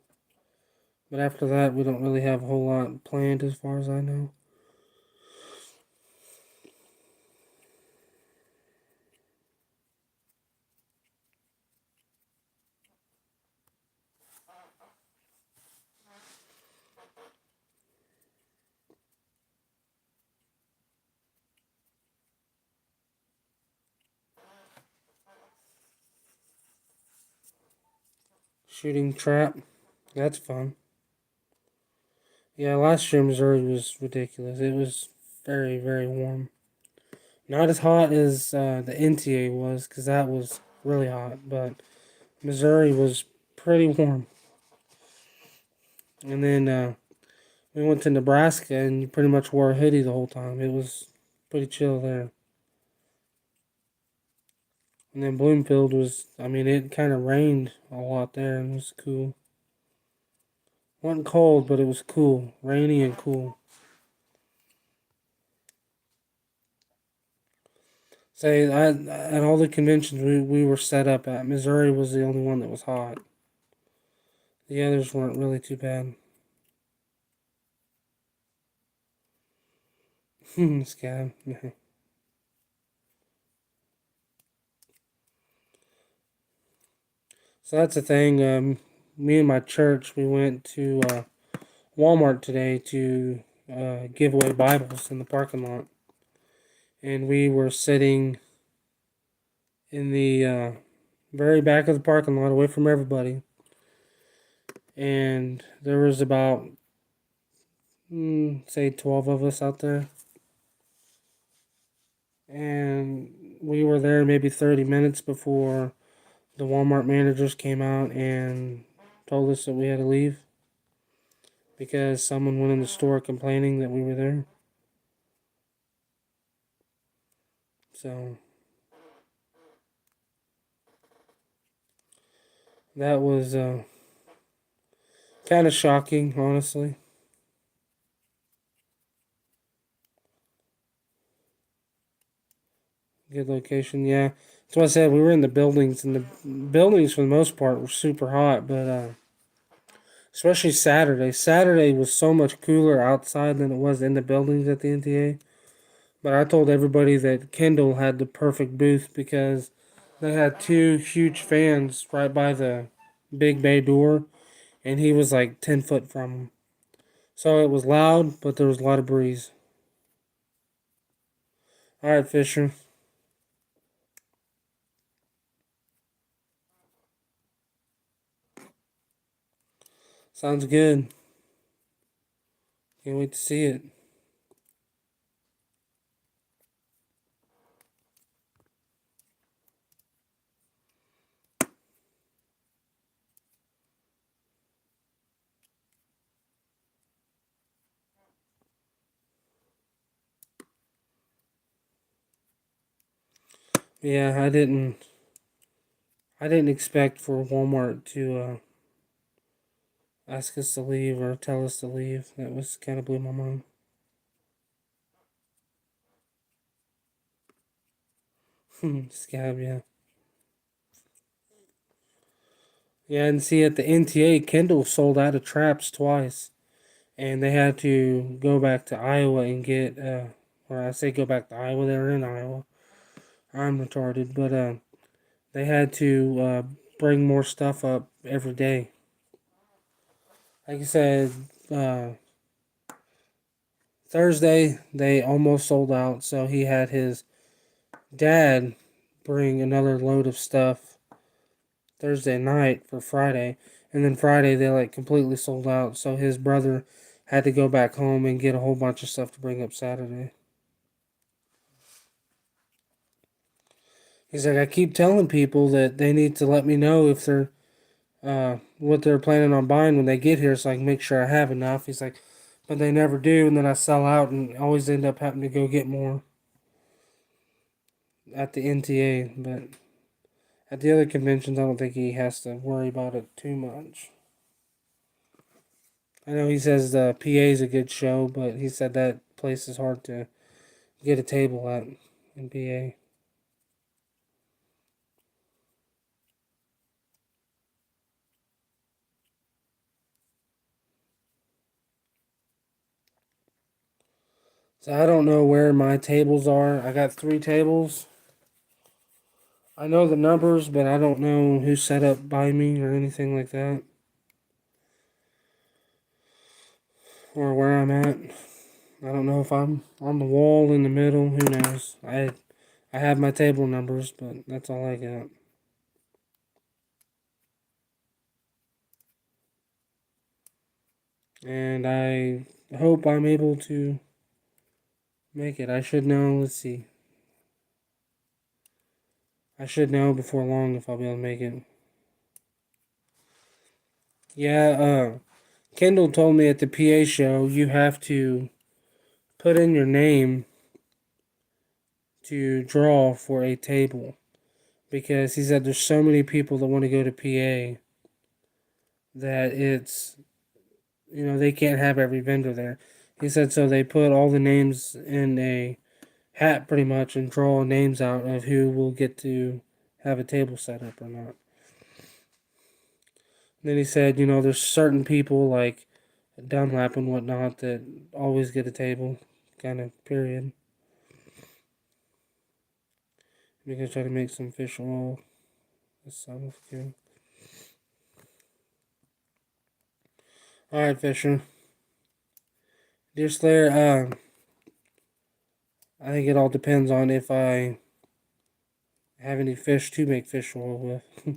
but after that, we don't really have a whole lot planned, as far as I know. Shooting trap, that's fun. Yeah, last year Missouri was ridiculous. It was very, very warm. Not as hot as the NTA was, because that was really hot, but Missouri was pretty warm. And then we went to Nebraska, and you pretty much wore a hoodie the whole time. It was pretty chill there. And then Bloomfield was, I mean, it kind of rained a lot there, and it was cool. Wasn't cold, but it was cool. Rainy and cool. Say, at all the conventions we were set up at, Missouri was the only one that was hot. The others weren't really too bad. Scab. Yeah. So that's the thing. Me and my church, we went to Walmart today to give away Bibles in the parking lot. And we were sitting in the very back of the parking lot, away from everybody. And there was about, say, 12 of us out there. And we were there maybe 30 minutes before the Walmart managers came out and told us that we had to leave because someone went in the store complaining that we were there. So that was kind of shocking, honestly. Good location, yeah. That's what I said. We were in the buildings, and the buildings, for the most part, were super hot, but especially Saturday. Saturday was so much cooler outside than it was in the buildings at the NTA. But I told everybody that Kendall had the perfect booth because they had two huge fans right by the big bay door, and he was like 10 foot from them. So it was loud, but there was a lot of breeze. All right, Fisher. Sounds good. Can't wait to see it. Yeah, I didn't I didn't expect for Walmart to ask us to leave or tell us to leave. That was kind of blew my mind. Scab, yeah. Yeah, and see at the NTA, Kendall sold out of traps twice. And they had to go back to Iowa and get, or I say go back to Iowa, they were in Iowa. I'm retarded, but they had to bring more stuff up every day. Like I said, uh, Thursday they almost sold out, so he had his dad bring another load of stuff Thursday night for Friday, and then Friday they like completely sold out, so his brother had to go back home and get a whole bunch of stuff to bring up Saturday. He's like, I keep telling people that they need to let me know if they're what they're planning on buying when they get here, so I can make sure I have enough. He's like, but they never do, and then I sell out and always end up having to go get more at the NTA. But at the other conventions, I don't think he has to worry about it too much. I know he says the PA is a good show, but he said that place is hard to get a table at in PA. So I don't know where my tables are. I got 3 tables. I know the numbers, but I don't know who's set up by me or anything like that. Or where I'm at. I don't know if I'm on the wall in the middle. Who knows? I have my table numbers, but that's all I got. And I hope I'm able to make it. I should know. Let's see. I should know before long if I'll be able to make it. Yeah, Kendall told me at the PA show you have to put in your name to draw for a table because he said there's so many people that want to go to PA that it's they can't have every vendor there. He said so they put all the names in a hat pretty much and draw names out of who will get to have a table set up or not. Then he said, there's certain people like Dunlap and whatnot that always get a table, kind of period. We're gonna try to make some fish oil. This sounds good. All right, Fisher. Dear Slayer, I think it all depends on if I have any fish to make fish oil with.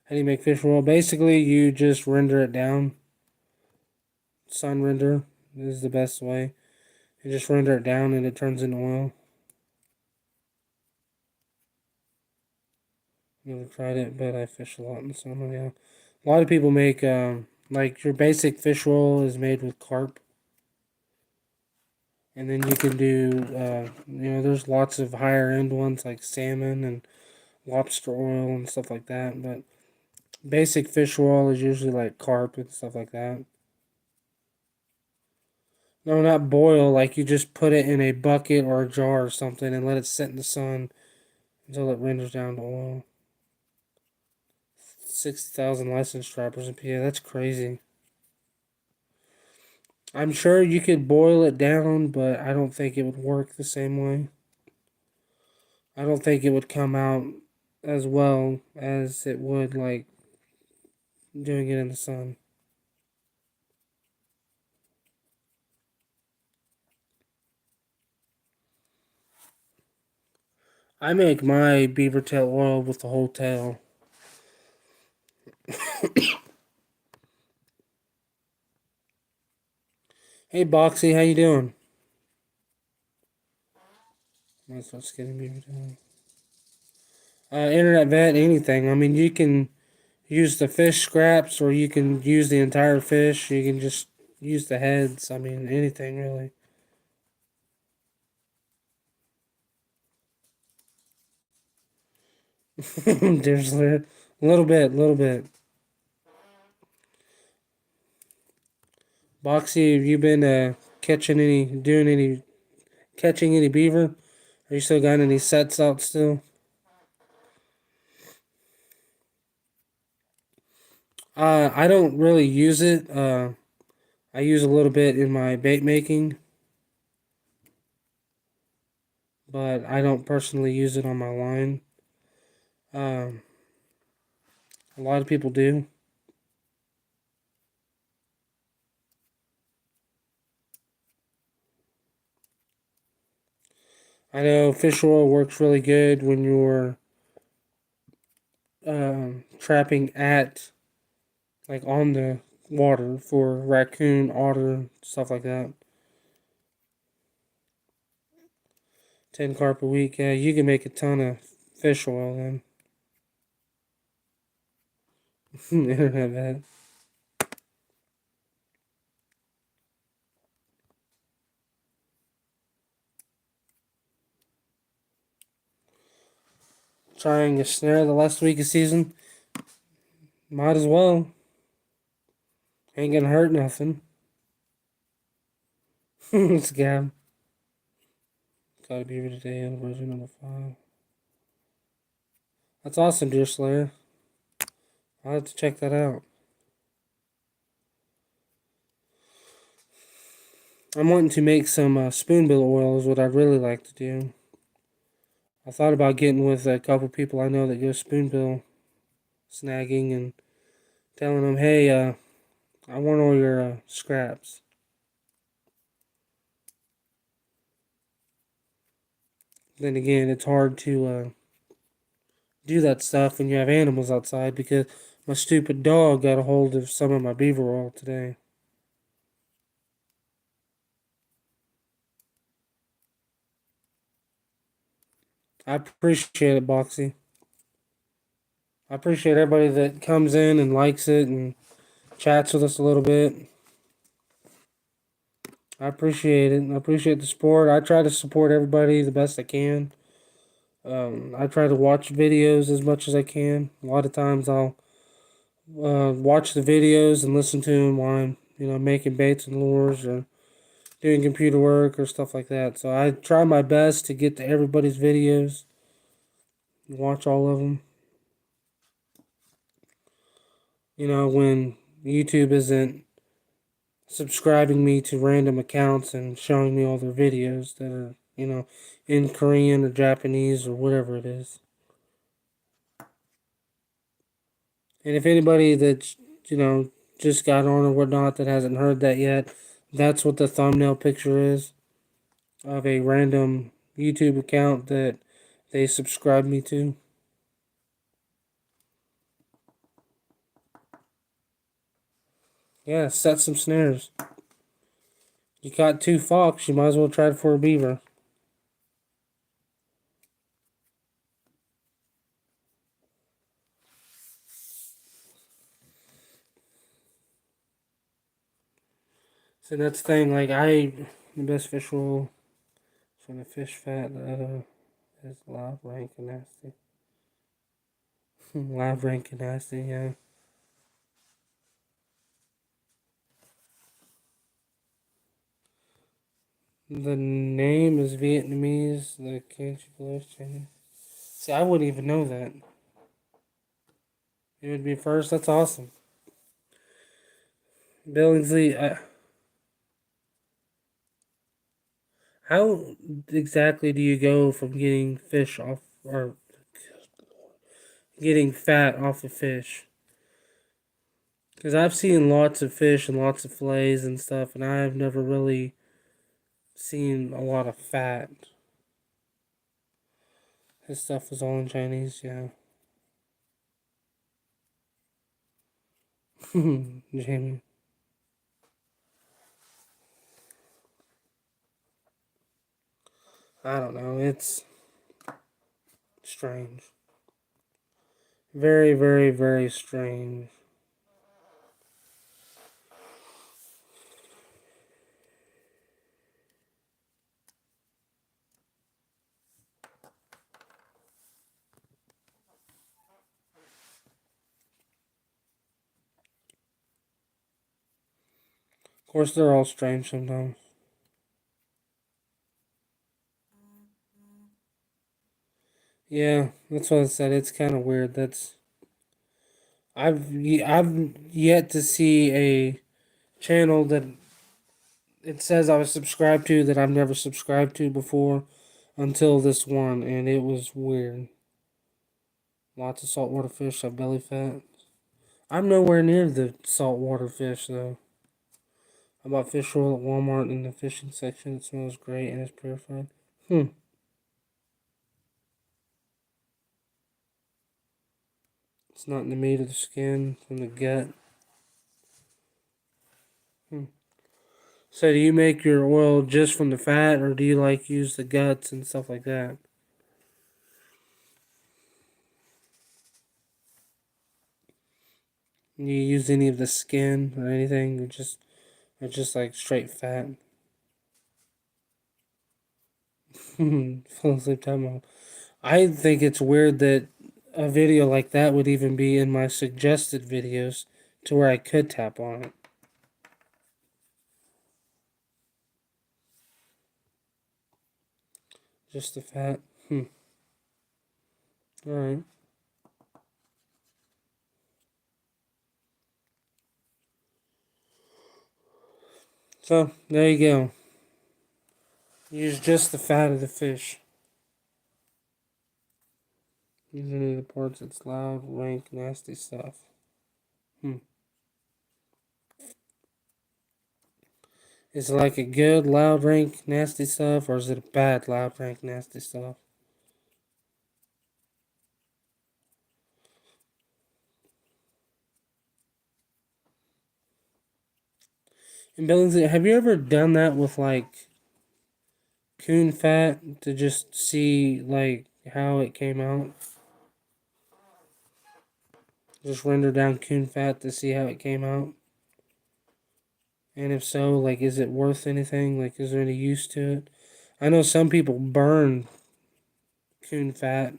How do you make fish oil? Basically, you just render it down. Sun render is the best way. You just render it down and it turns into oil. Never tried it, but I fish a lot in the summer. Yeah, a lot of people make like your basic fish oil is made with carp, and then you can do there's lots of higher end ones like salmon and lobster oil and stuff like that. But basic fish oil is usually like carp and stuff like that. No, not boil. Like you just put it in a bucket or a jar or something and let it sit in the sun until it renders down to oil. 60,000 licensed trappers in PA. That's crazy. I'm sure you could boil it down, but I don't think it would work the same way. I don't think it would come out as well as it would like doing it in the sun. I make my beaver tail oil with the whole tail. Hey Boxy, how you doing? That's what's getting beaver tail. Internet vet, anything. I mean, you can use the fish scraps or you can use the entire fish. You can just use the heads. I mean, anything really. There's a little bit, little bit. Boxy, have you been catching any beaver? Are you still got any sets out still? I don't really use it. I use a little bit in my bait making, but I don't personally use it on my line. Um, a lot of people do. I know fish oil works really good when you're trapping at like on the water for raccoon, otter, stuff like that. 10 carp a week. Yeah, you can make a ton of fish oil then. Internet bad. Trying a snare the last week of season. Might as well. Ain't gonna hurt nothing. It's Gab. Got a Beaver today on version number 5. That's awesome, Deer Slayer. I'll have to check that out. I'm wanting to make some spoonbill oil is what I'd really like to do. I thought about getting with a couple people I know that go spoonbill snagging and telling them, hey, I want all your scraps. Then again, it's hard to do that stuff when you have animals outside because my stupid dog got a hold of some of my beaver oil today. I appreciate it, Boxy. I appreciate everybody that comes in and likes it and chats with us a little bit. I appreciate it. I appreciate the support. I try to support everybody the best I can. I try to watch videos as much as I can. A lot of times I'll watch the videos and listen to them while I'm, making baits and lures or doing computer work or stuff like that. So I try my best to get to everybody's videos and watch all of them. When YouTube isn't subscribing me to random accounts and showing me all their videos that are, in Korean or Japanese or whatever it is. And if anybody that's, just got on or whatnot that hasn't heard that yet, that's what the thumbnail picture is of a random YouTube account that they subscribe me to. Yeah, set some snares. You caught 2 fox, you might as well try it for a beaver. So that's the thing, like the best fish roll from the fish fat is live rank and nasty. Live rank and nasty, yeah. The name is Vietnamese, the Canchi Blues Chinese. See, I wouldn't even know that. It would be first, that's awesome. Billingsley, how exactly do you go from getting fish off or getting fat off of fish? Because I've seen lots of fish and lots of fillets and stuff, and I've never really seen a lot of fat. His stuff was all in Chinese, yeah. Jamie. I don't know. It's strange. Very, very, very strange. course, they're all strange sometimes. Yeah, that's what I said. It's kind of weird. I've yet to see a channel that it says I was subscribed to that I've never subscribed to before until this one, and it was weird. Lots of saltwater fish have belly fat. I'm nowhere near the saltwater fish though. I bought fish oil at Walmart in the fishing section. It smells great and it's purified. It's not in the meat of the skin, from the gut. So do you make your oil just from the fat, or do you like use the guts and stuff like that? Do you use any of the skin or anything, or just like straight fat? Fall asleep time. I think it's weird that a video like that would even be in my suggested videos to where I could tap on it. Just the fat. Alright. So, there you go. Use just the fat of the fish. Use any of the parts that's loud, rank, nasty stuff. Is it like a good, loud, rank, nasty stuff, or is it a bad, loud, rank, nasty stuff? And Billingsley, have you ever done that with like coon fat to just see like how it came out? Just render down coon fat to see how it came out? And if so, like, is it worth anything? Like, is there any use to it? I know some people burn coon fat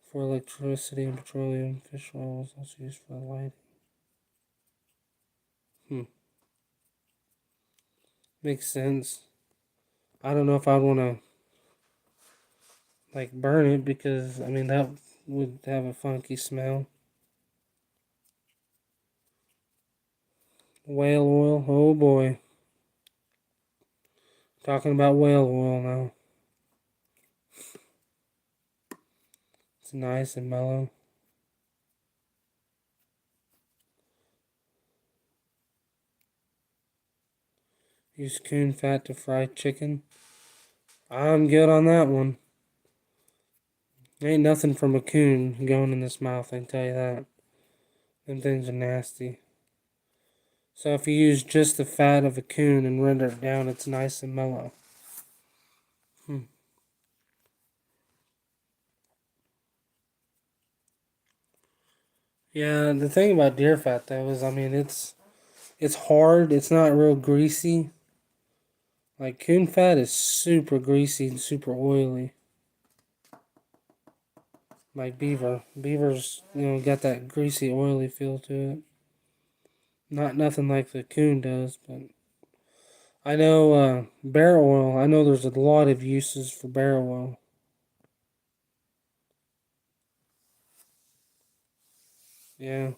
for electricity and petroleum. Fish oil is also used for lighting. Makes sense. I don't know if I'd want to like burn it because I mean that would have a funky smell. Whale oil, oh boy. Talking about whale oil now. It's nice and mellow. Use coon fat to fry chicken. I'm good on that one. Ain't nothing from a coon going in this mouth, I can tell you that. Them things are nasty. So if you use just the fat of a coon and render it down, it's nice and mellow. Yeah, the thing about deer fat though is, I mean, it's hard. It's not real greasy. Like coon fat is super greasy and super oily. Like beaver. Beaver's, got that greasy, oily feel to it. Not nothing like the coon does, but I know bear oil. I know there's a lot of uses for bear oil. Yeah.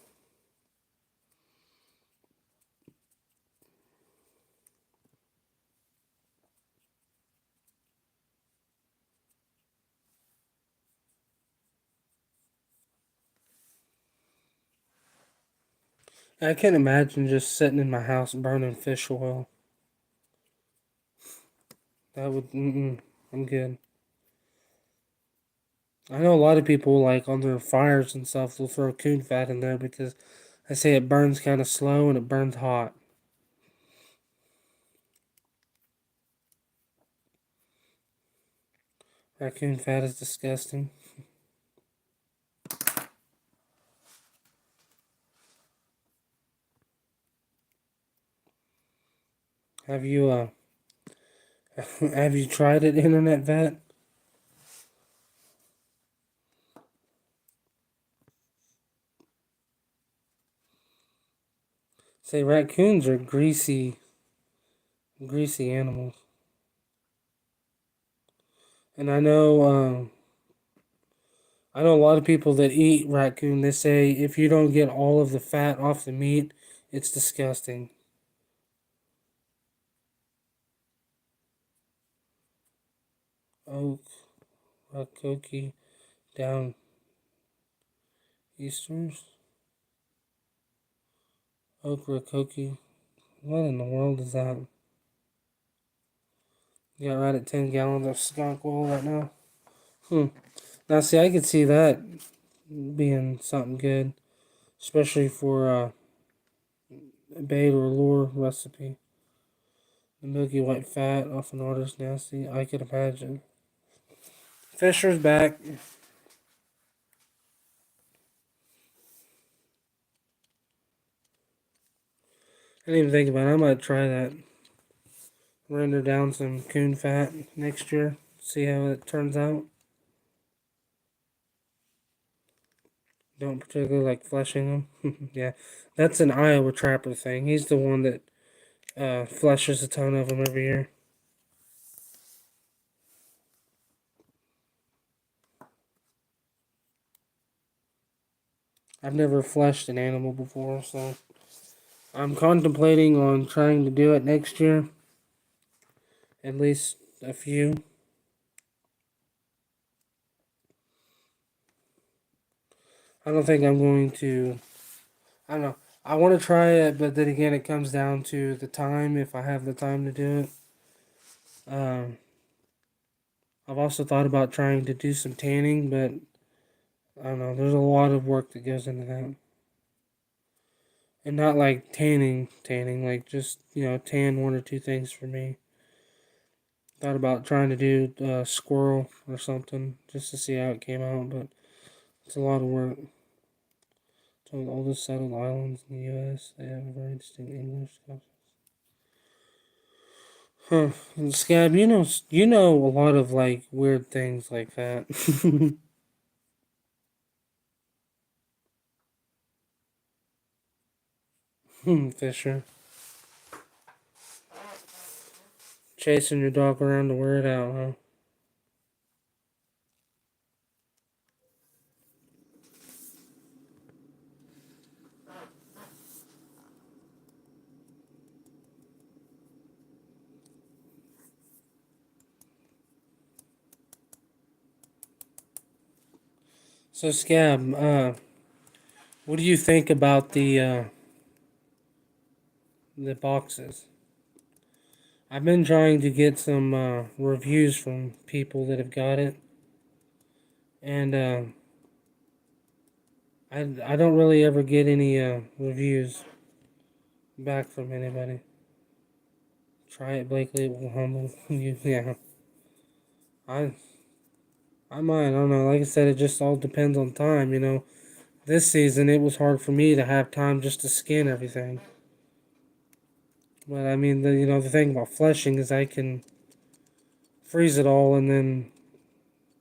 I can't imagine just sitting in my house burning fish oil. That would, I'm good. I know a lot of people, like, on their fires and stuff, will throw coon fat in there because they say it burns kind of slow and it burns hot. Raccoon fat is disgusting. Have you, have you tried it, internet vet? Say raccoons are greasy animals. And I know a lot of people that eat raccoon. They say if you don't get all of the fat off the meat, it's disgusting. Oak Rakoki down Easters. Oak Rakoki. What in the world is that? You got right at 10 gallons of skunk oil right now. Now, see, I could see that being something good, especially for a bait or lure recipe. The milky white fat off an artist nasty. I could imagine. Fisher's back. I didn't even think about it. I might try that. Render down some coon fat next year. See how it turns out. Don't particularly like fleshing them. Yeah, that's an Iowa trapper thing. He's the one that fleshes a ton of them every year. I've never fleshed an animal before, so I'm contemplating on trying to do it next year. At least a few. I don't think I'm going to. I don't know. I want to try it, but then again, it comes down to the time. If I have the time to do it. I've also thought about trying to do some tanning, but I don't know. There's a lot of work that goes into that. And not like tanning, like just, tan one or two things for me. Thought about trying to do squirrel or something just to see how it came out, but it's a lot of work. It's one of the oldest settled islands in the U.S. They have a very distinct English. Huh. And Scab, you know a lot of like weird things like that. Fisher. Chasing your dog around to wear it out, huh? So Scab, what do you think about the boxes? I've been trying to get some reviews from people that have got it, and I don't really ever get any reviews back from anybody. Try it, Blakely. It will humble you. Yeah, I I might. I don't know. Like I said, it just all depends on time. This season it was hard for me to have time just to skin everything. But I mean, the thing about fleshing is I can freeze it all and then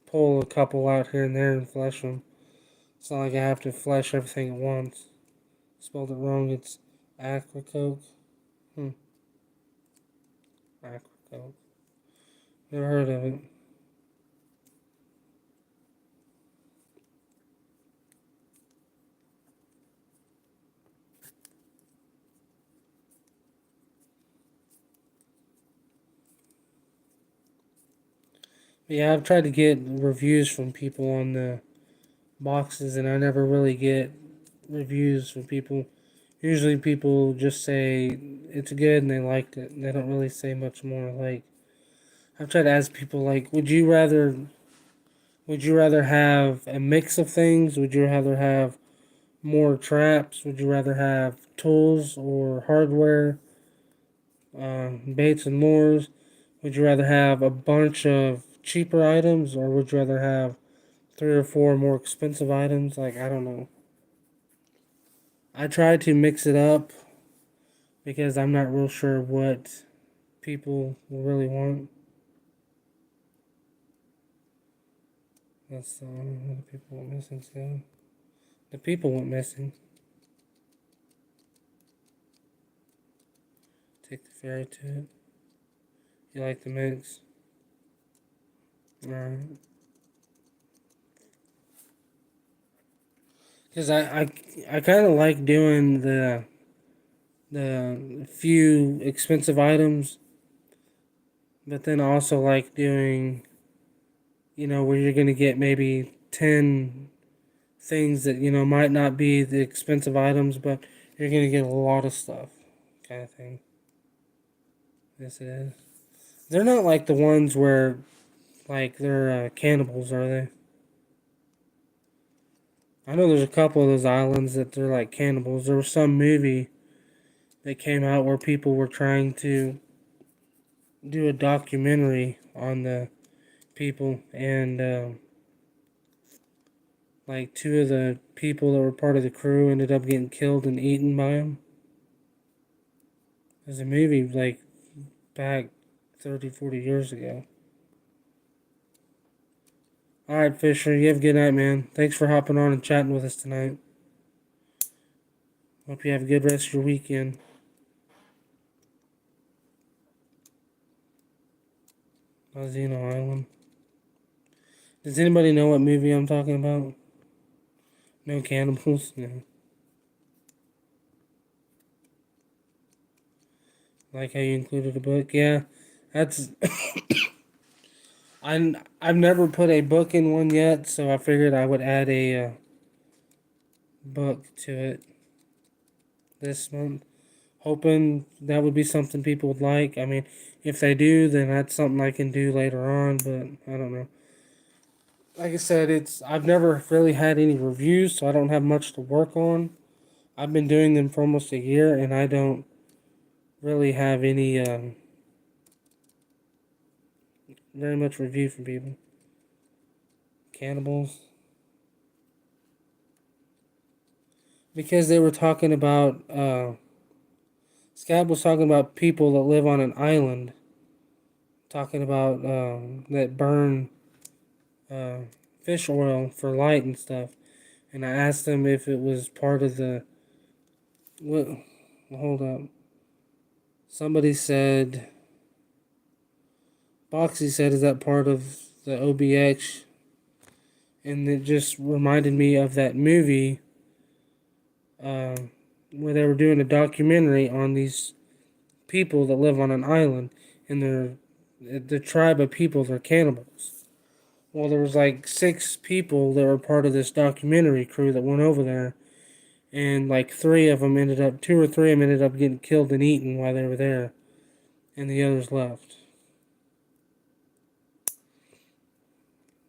pull a couple out here and there and flesh them. It's not like I have to flesh everything at once. Spelled it wrong. It's Acrocoke. Hmm. Acrocoke. Never heard of it. But yeah, I've tried to get reviews from people on the boxes, and I never really get reviews from people. Usually, people just say it's good and they liked it. And they don't really say much more. Like I've tried to ask people, like, would you rather have a mix of things? Would you rather have more traps? Would you rather have tools or hardware, baits and lures? Would you rather have a bunch of cheaper items, or would you rather have three or four more expensive items? Like, I don't know. I try to mix it up because I'm not real sure what people will really want. That's what the people went missing. So the people went missing. Take the ferry to it. You like the mix? Alright. Because I kind of like doing the few expensive items, but then I also like doing, where you're going to get maybe 10 things that, might not be the expensive items, but you're going to get a lot of stuff kind of thing. Yes, it is. They're not like the ones where, like, they're cannibals, are they? I know there's a couple of those islands that they're like cannibals. There was some movie that came out where people were trying to do a documentary on the people, and like two of the people that were part of the crew ended up getting killed and eaten by them. There's a movie like back 30, 40 years ago. Alright, Fisher, you have a good night, man. Thanks for hopping on and chatting with us tonight. Hope you have a good rest of your weekend. Mazino Island. Does anybody know what movie I'm talking about? No cannibals? No. Like how you included a book? Yeah, that's... I've never put a book in one yet, so I figured I would add a book to it this month. Hoping that would be something people would like. I mean, if they do, then that's something I can do later on, but I don't know. Like I said, I've never really had any reviews, so I don't have much to work on. I've been doing them for almost a year, and I don't really have any very much review from people. Cannibals. Because they were talking about, Scab was talking about people that live on an island, talking about that burn fish oil for light and stuff. And I asked them if it was part of the... What? Hold up. Somebody said... Boxy said, is that part of the OBX? And it just reminded me of that movie where they were doing a documentary on these people that live on an island, and the tribe of people, they're cannibals. Well, there was like 6 people that were part of this documentary crew that went over there, and like 2 or 3 of them ended up getting killed and eaten while they were there, and the others left.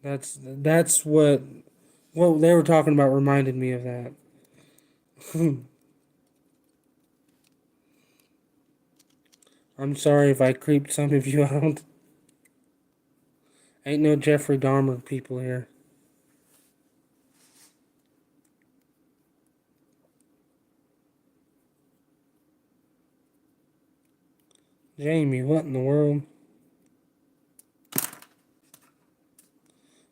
That's what they were talking about reminded me of that. I'm sorry if I creeped some of you out. Ain't no Jeffrey Dahmer people here. Jamie, what in the world?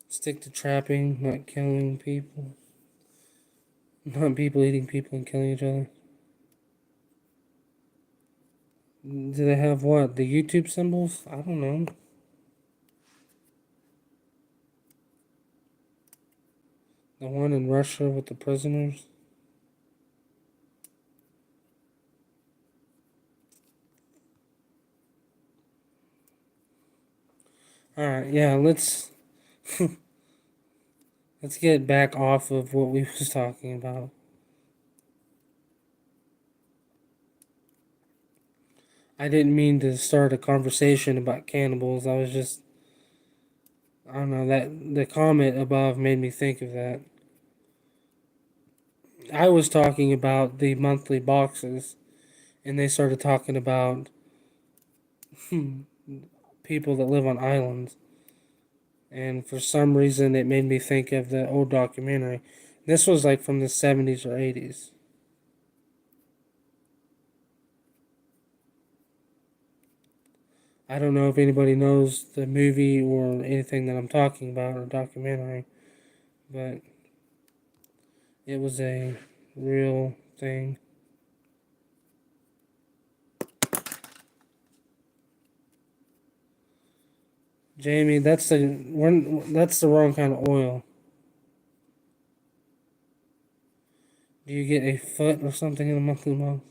Stick to trapping, not killing people. Not people eating people and killing each other. Do they have what? The YouTube symbols? I don't know. The one in Russia with the prisoners? Alright, yeah, let's get back off of what we was talking about. I didn't mean to start a conversation about cannibals. I was just... I don't know, that the comment above made me think of that. I was talking about the monthly boxes, and they started talking about people that live on islands. And for some reason, it made me think of the old documentary. This was like from the 70s or 80s. I don't know if anybody knows the movie or anything that I'm talking about, or documentary, but it was a real thing. Jamie, that's the wrong kind of oil. Do you get a foot or something in a monthly month?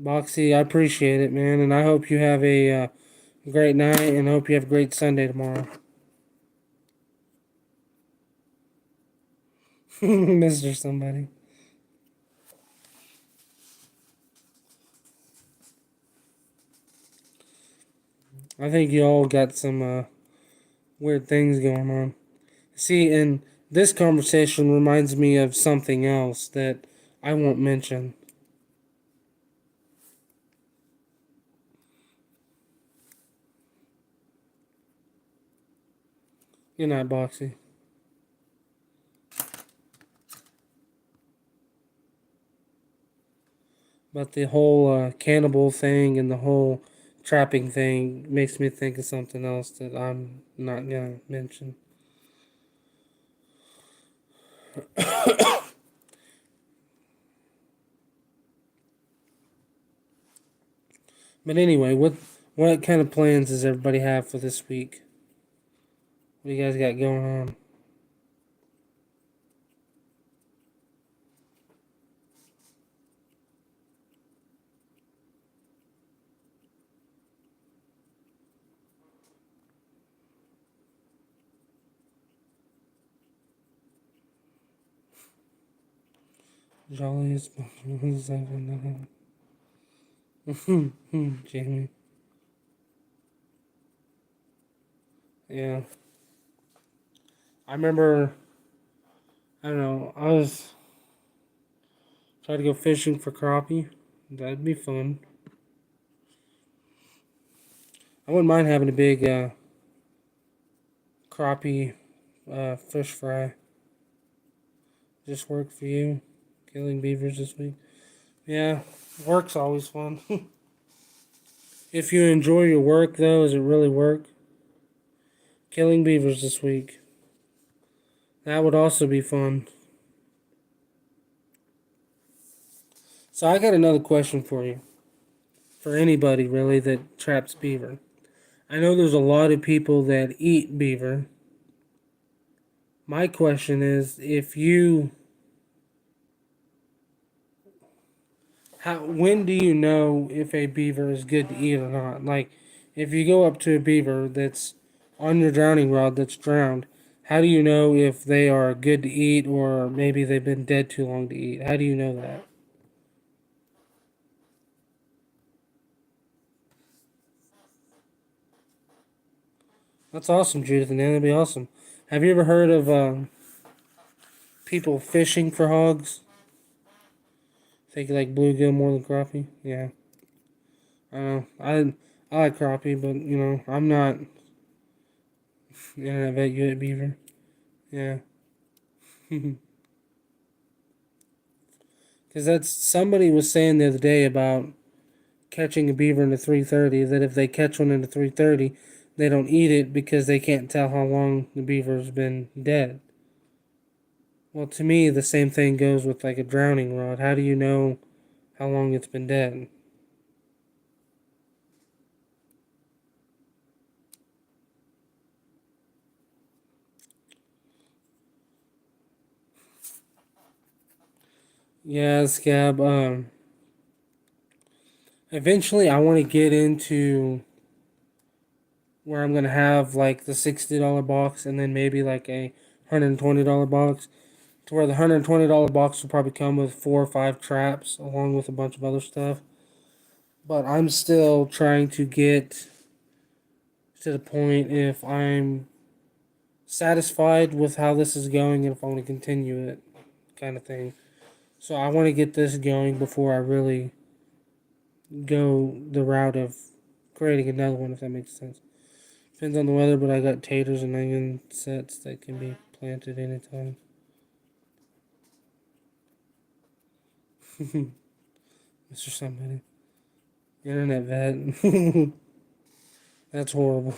Boxy, I appreciate it, man, and I hope you have a great night, and I hope you have a great Sunday tomorrow. Mr. Somebody. I think you all got some weird things going on. See, and this conversation reminds me of something else that I won't mention. Good night, Boxy. But the whole cannibal thing and the whole trapping thing makes me think of something else that I'm not gonna mention. But anyway, what kind of plans does everybody have for this week? What do you guys got going on? Jolliest Jamie. Yeah. I remember, I don't know, I was trying to go fishing for crappie. That'd be fun. I wouldn't mind having a big crappie fish fry. Just work for you. Killing beavers this week. Yeah, work's always fun. If you enjoy your work, though, does it really work? Killing beavers this week. That would also be fun. So I got another question for you. For anybody, really, that traps beaver. I know there's a lot of people that eat beaver. My question is, when do you know if a beaver is good to eat or not? Like, if you go up to a beaver that's on your drowning rod that's drowned, how do you know if they are good to eat or maybe they've been dead too long to eat? How do you know that? That's awesome, Judith, and that'd be awesome. Have you ever heard of people fishing for hogs? Think you like bluegill more than crappie? Yeah. I know. I like crappie, but I'm not internet vet. You at beaver? Yeah. Because that's somebody was saying the other day about catching a beaver in a 330. That if they catch one in a 330, they don't eat it because they can't tell how long the beaver's been dead. Well, to me, the same thing goes with like a drowning rod. How do you know how long it's been dead? Yeah, Scab. Eventually, I want to get into where I'm gonna have like the $60 box and then maybe like a $120 box. To where the $120 box will probably come with 4 or 5 traps along with a bunch of other stuff. But I'm still trying to get to the point if I'm satisfied with how this is going and if I want to continue it, kind of thing. So I want to get this going before I really go the route of creating another one, if that makes sense. Depends on the weather, but I got taters and onion sets that can be planted anytime. Mr. Somebody. Internet vet. That's horrible.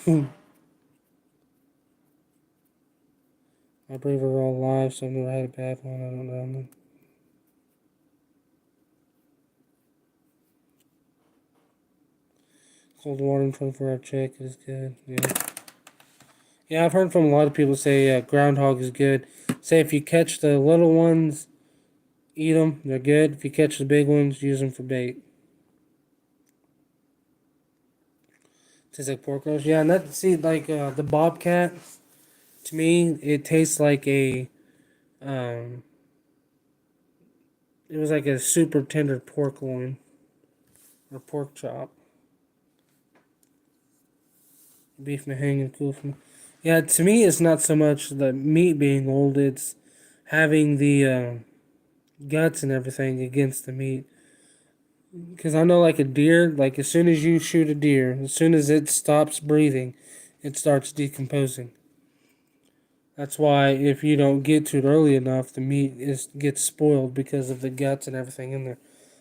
I believe we're all alive, so I've never had a bad one. I don't know. Cold water and 24-hour check is good. Yeah. Yeah, I've heard from a lot of people say groundhog is good. Say if you catch the little ones, eat them. They're good. If you catch the big ones, use them for bait. Tastes like pork roast. Yeah, and the bobcat. To me, it tastes like um, it was like a super tender pork loin or pork chop. Beef mahang and kufma. Yeah, to me, it's not so much the meat being old; it's having the guts and everything against the meat. Because I know, like a deer, like as soon as you shoot a deer, as soon as it stops breathing, it starts decomposing. That's why if you don't get to it early enough, the meat gets spoiled because of the guts and everything in there.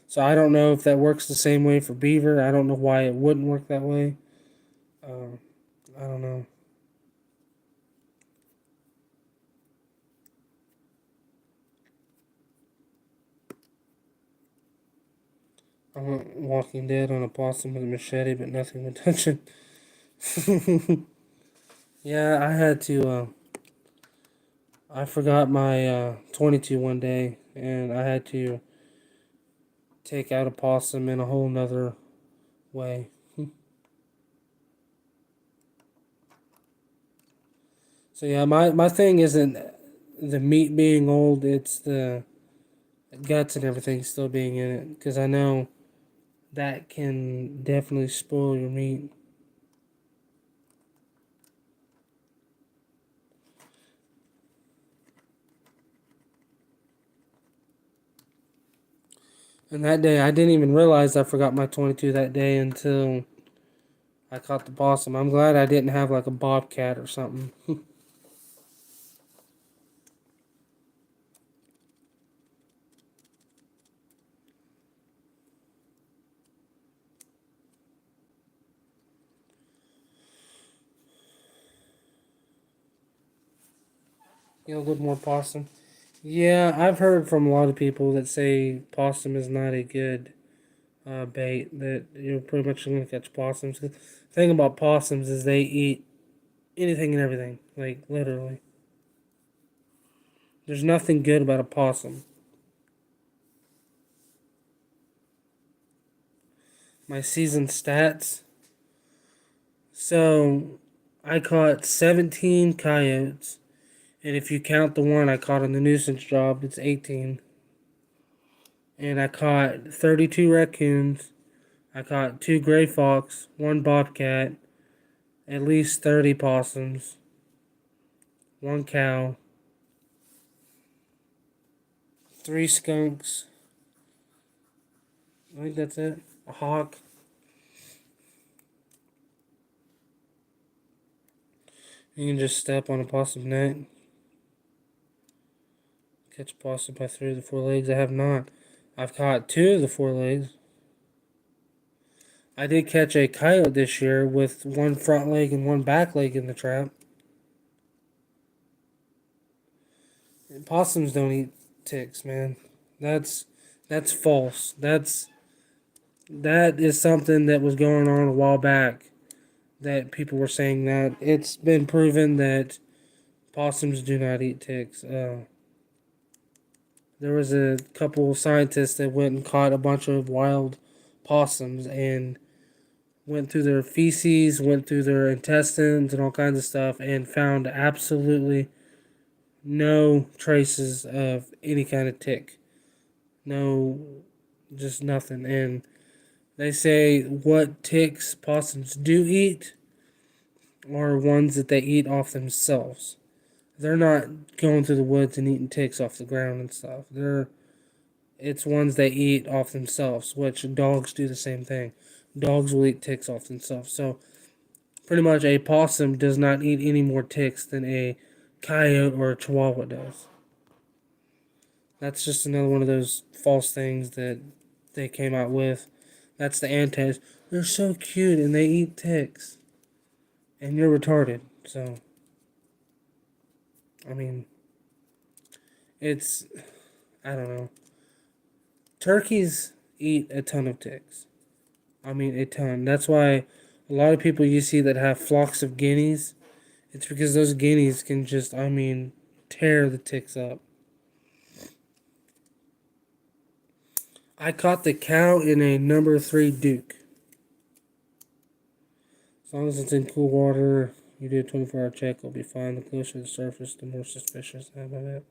So I don't know if that works the same way for beaver. I don't know why it wouldn't work that way. Uh, I don't know. I went Walking Dead on a possum with a machete, but nothing would touch it. Yeah, I had to. I forgot my 22 one day, and I had to take out a possum in a whole nother way. So yeah, my thing isn't the meat being old; it's the guts and everything still being in it. Because I know that can definitely spoil your meat. And that day, I didn't even realize I forgot my 22 that day until I caught the possum. I'm glad I didn't have like a bobcat or something. You know, a little more possum. Yeah, I've heard from a lot of people that say possum is not a good bait. That you're pretty much going to catch possums. The thing about possums is they eat anything and everything. Like literally, there's nothing good about a possum. My season stats. So, I caught 17 coyotes, and if you count the one I caught on the nuisance job, it's 18. And I caught 32 raccoons. I caught 2 gray fox, 1 bobcat, at least 30 possums, 1 cow, 3 skunks. I think that's it. A hawk. You can just step on a possum neck. Catch a possum by 3 of the 4 legs. I have not. I've caught 2 of the 4 legs. I did catch a coyote this year with 1 front leg and 1 back leg in the trap. And possums don't eat ticks, man. That's that's false. That is something that was going on a while back. That people were saying that it's been proven that possums do not eat ticks. There was a couple scientists that went and caught a bunch of wild possums and went through their feces, went through their intestines, and all kinds of stuff, and found absolutely no traces of any kind of tick. No, just nothing. And they say what ticks possums do eat are ones that they eat off themselves. They're not going through the woods and eating ticks off the ground and stuff. It's ones they eat off themselves, which dogs do the same thing. Dogs will eat ticks off themselves. So pretty much a possum does not eat any more ticks than a coyote or a chihuahua does. That's just another one of those false things that they came out with. That's the antis. They're so cute and they eat ticks. And you're retarded. So, I mean, it's, I don't know. Turkeys eat a ton of ticks. I mean, a ton. That's why A lot of people you see that have flocks of guineas, it's because those guineas can just, tear the ticks up. I caught the cow in a number 3 Duke. As long as it's in cool water, you do a 24-hour check, it'll be fine. The closer to the surface, the more suspicious I am of it.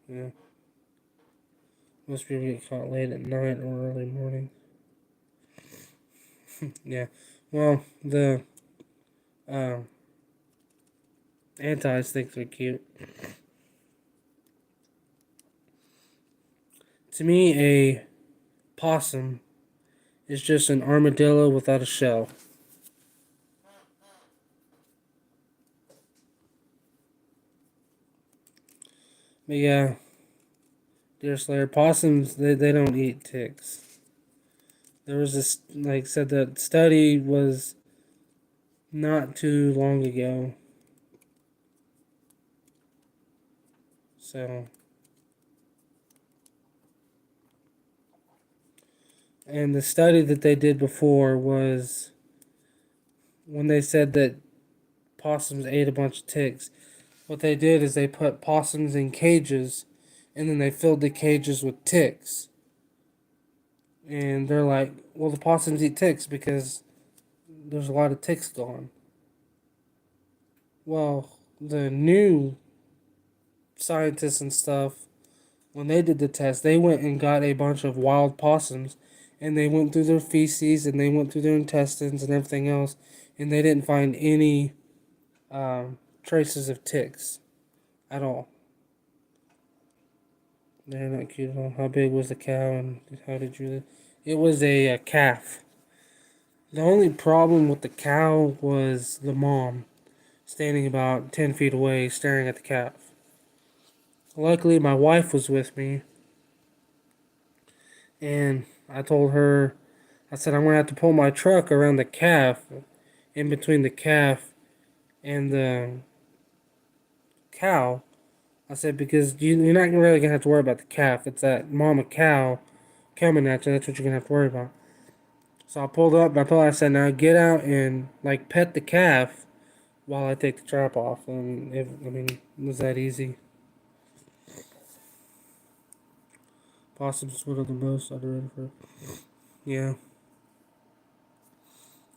Yeah. Most people get caught late at night or early morning. Yeah. Well, the antis think they're cute. To me, a possum is just an armadillo without a shell. But yeah, deer slayer possums, they don't eat ticks. There was this, like said, that study was not too long ago. So, and the study that they did before was when they said that possums ate a bunch of ticks. What they did is they put possums in cages, and then they filled the cages with ticks. And they're like, well, the possums eat ticks because there's a lot of ticks gone. Well, the new scientists and stuff, when they did the test, they went and got a bunch of wild possums, and they went through their feces and they went through their intestines and everything else, and they didn't find any traces of ticks at all. They're not cute at all. How big was the cow and how did you live? It was a calf. The only problem with the cow was the mom standing about 10 feet away staring at the calf. Luckily, my wife was with me, and I told her, I said, I'm going to have to pull my truck around the calf, in between the calf and the cow. I said, because you're not really going to have to worry about the calf. It's that mama cow coming at you. That's what you're going to have to worry about. So I pulled up, and I said, now get out and, like, pet the calf while I take the trap off. And, it was that easy. Possums one of the most underrated for. Yeah.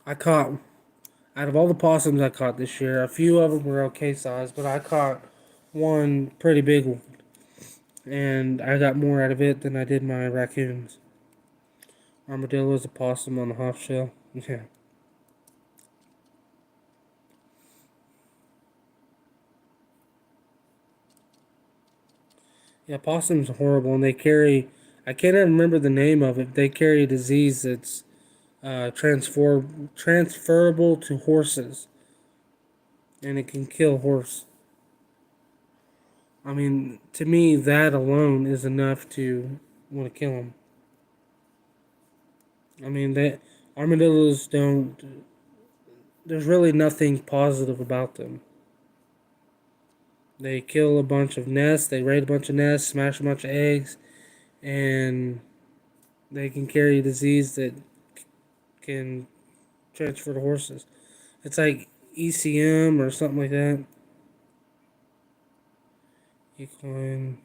I caught, out of all the possums I caught this year, a few of them were okay size, but I caught one pretty big one. And I got more out of it than I did my raccoons. Armadillo is a possum on a half shell. Yeah. Yeah, possums are horrible, and they carry, I can't even remember the name of it. They carry a disease that's transferable to horses, and it can kill horse. To me, that alone is enough to want to kill them. That armadillos don't. There's really nothing positive about them. They kill a bunch of nests, they raid a bunch of nests, smash a bunch of eggs, and they can carry a disease that can transfer to horses. It's like ECM or something like that. Equine,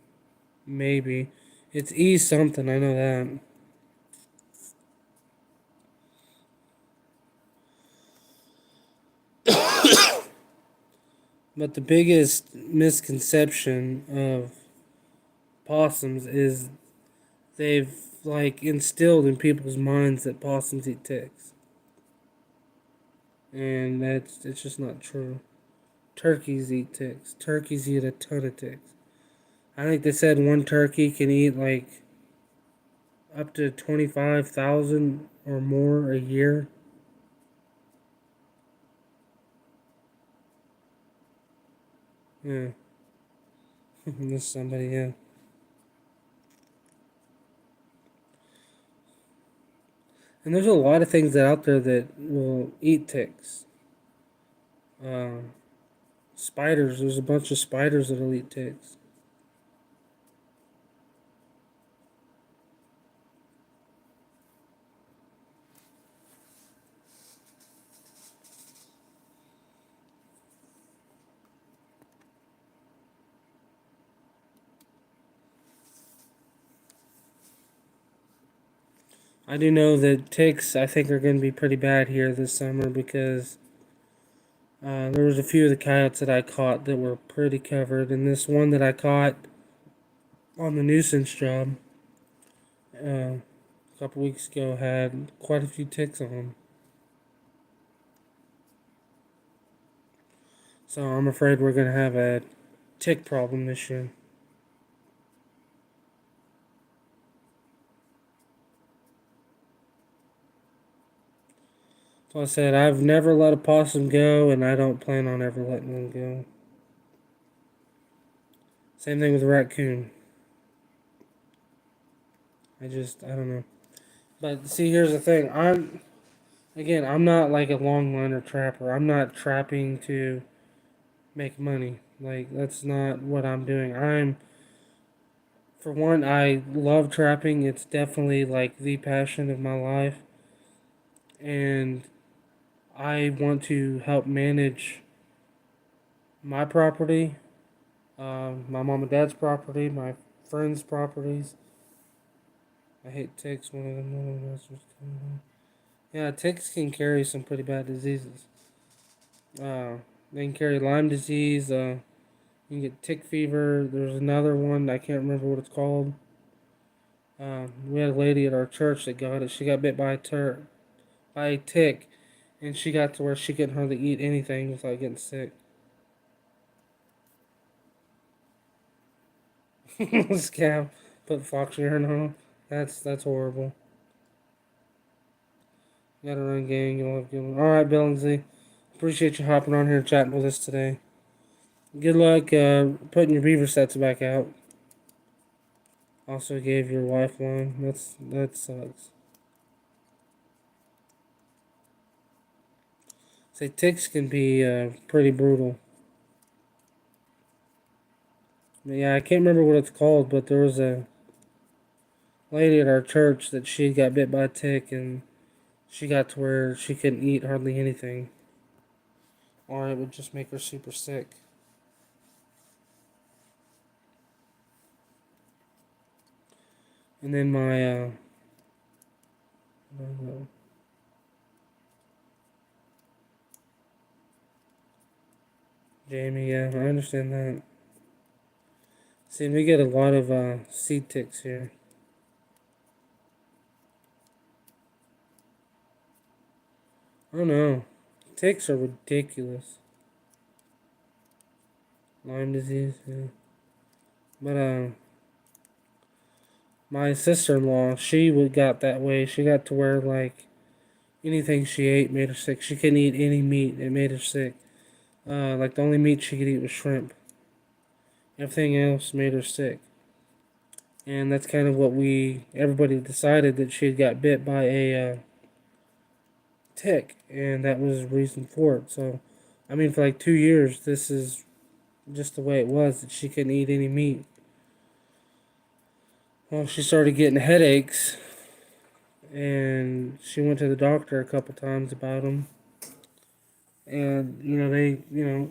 maybe. It's E something, I know that. But the biggest misconception of possums is they've like instilled in people's minds that possums eat ticks. And it's just not true. Turkeys eat ticks. Turkeys eat a ton of ticks. I think they said one turkey can eat like up to 25,000 or more a year. Yeah. This somebody, yeah. And there's a lot of things out there that will eat ticks. Um, Spiders. There's a bunch of spiders that'll eat ticks. I do know that ticks, I think, are going to be pretty bad here this summer because there was a few of the coyotes that I caught that were pretty covered, and this one that I caught on the nuisance job a couple weeks ago had quite a few ticks on them. So I'm afraid we're going to have a tick problem this year. So I said I've never let a possum go, and I don't plan on ever letting one go. Same thing with a raccoon. I don't know. But see, here's the thing. I'm not like a longliner trapper. I'm not trapping to make money. Like, that's not what I'm doing. For one, I love trapping. It's definitely like the passion of my life. And I want to help manage my property, my mom and dad's property, my friends' properties. I hate ticks. One of them. Yeah, ticks can carry some pretty bad diseases. They can carry Lyme disease. You can get tick fever. There's another one. I can't remember what it's called. We had a lady at our church that got it. She got bit by a tick, and she got to where she couldn't hardly eat anything without getting sick. Scab put fox urine on them. That's horrible. You gotta run, gang. You'll have a good one. All right, Billingsley. Appreciate you hopping on here and chatting with us today. Good luck putting your beaver sets back out. Also gave your wife one. That sucks. Say ticks can be pretty brutal. Yeah, I can't remember what it's called, but there was a lady at our church that she got bit by a tick, and she got to where she couldn't eat hardly anything, or it would just make her super sick. And then my Jamie, yeah, I understand that. See, we get a lot of seed ticks here. Oh no, ticks are ridiculous. Lyme disease, yeah. But my sister-in-law, she would got that way. She got to where like anything she ate made her sick. She couldn't eat any meat; it made her sick. Like the only meat she could eat was shrimp. Everything else made her sick. And that's kind of what everybody decided that she had got bit by a tick, and that was the reason for it. So, I mean, for like 2 years, this is just the way it was that she couldn't eat any meat. Well, she started getting headaches, and she went to the doctor a couple times about them. And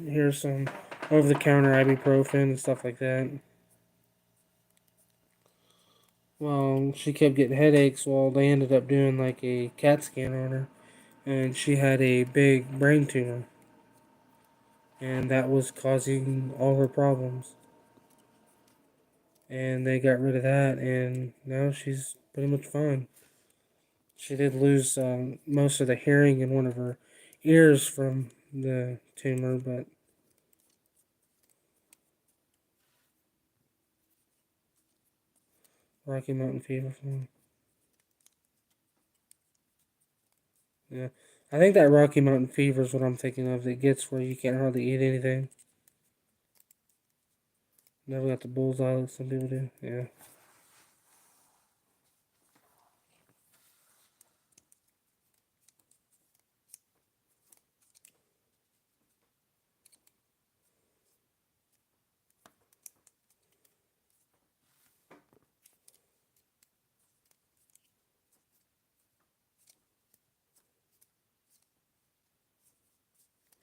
here's some over-the-counter ibuprofen and stuff like that. Well, she kept getting headaches. Well, they ended up doing like a CAT scan on her, and she had a big brain tumor, and that was causing all her problems. And they got rid of that, and now she's pretty much fine. She did lose most of the hearing in one of her ears from the tumor, but Rocky Mountain fever. Yeah, I think that Rocky Mountain fever is what I'm thinking of. That gets where you can't hardly eat anything. Never got the bullseye like some people do. Yeah.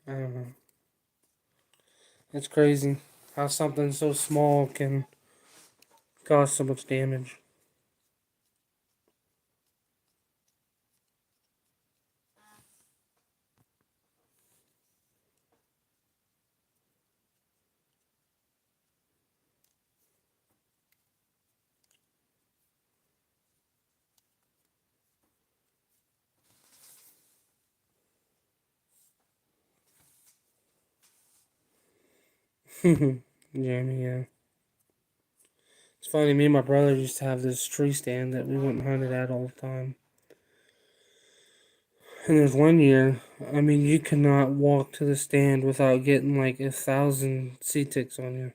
I don't know. It's crazy how something so small can cause so much damage. Jamie, yeah. It's funny, me and my brother used to have this tree stand that we went and hunted at all the time. And there's one year, I mean, you could not walk to the stand without getting like 1,000 sea ticks on you.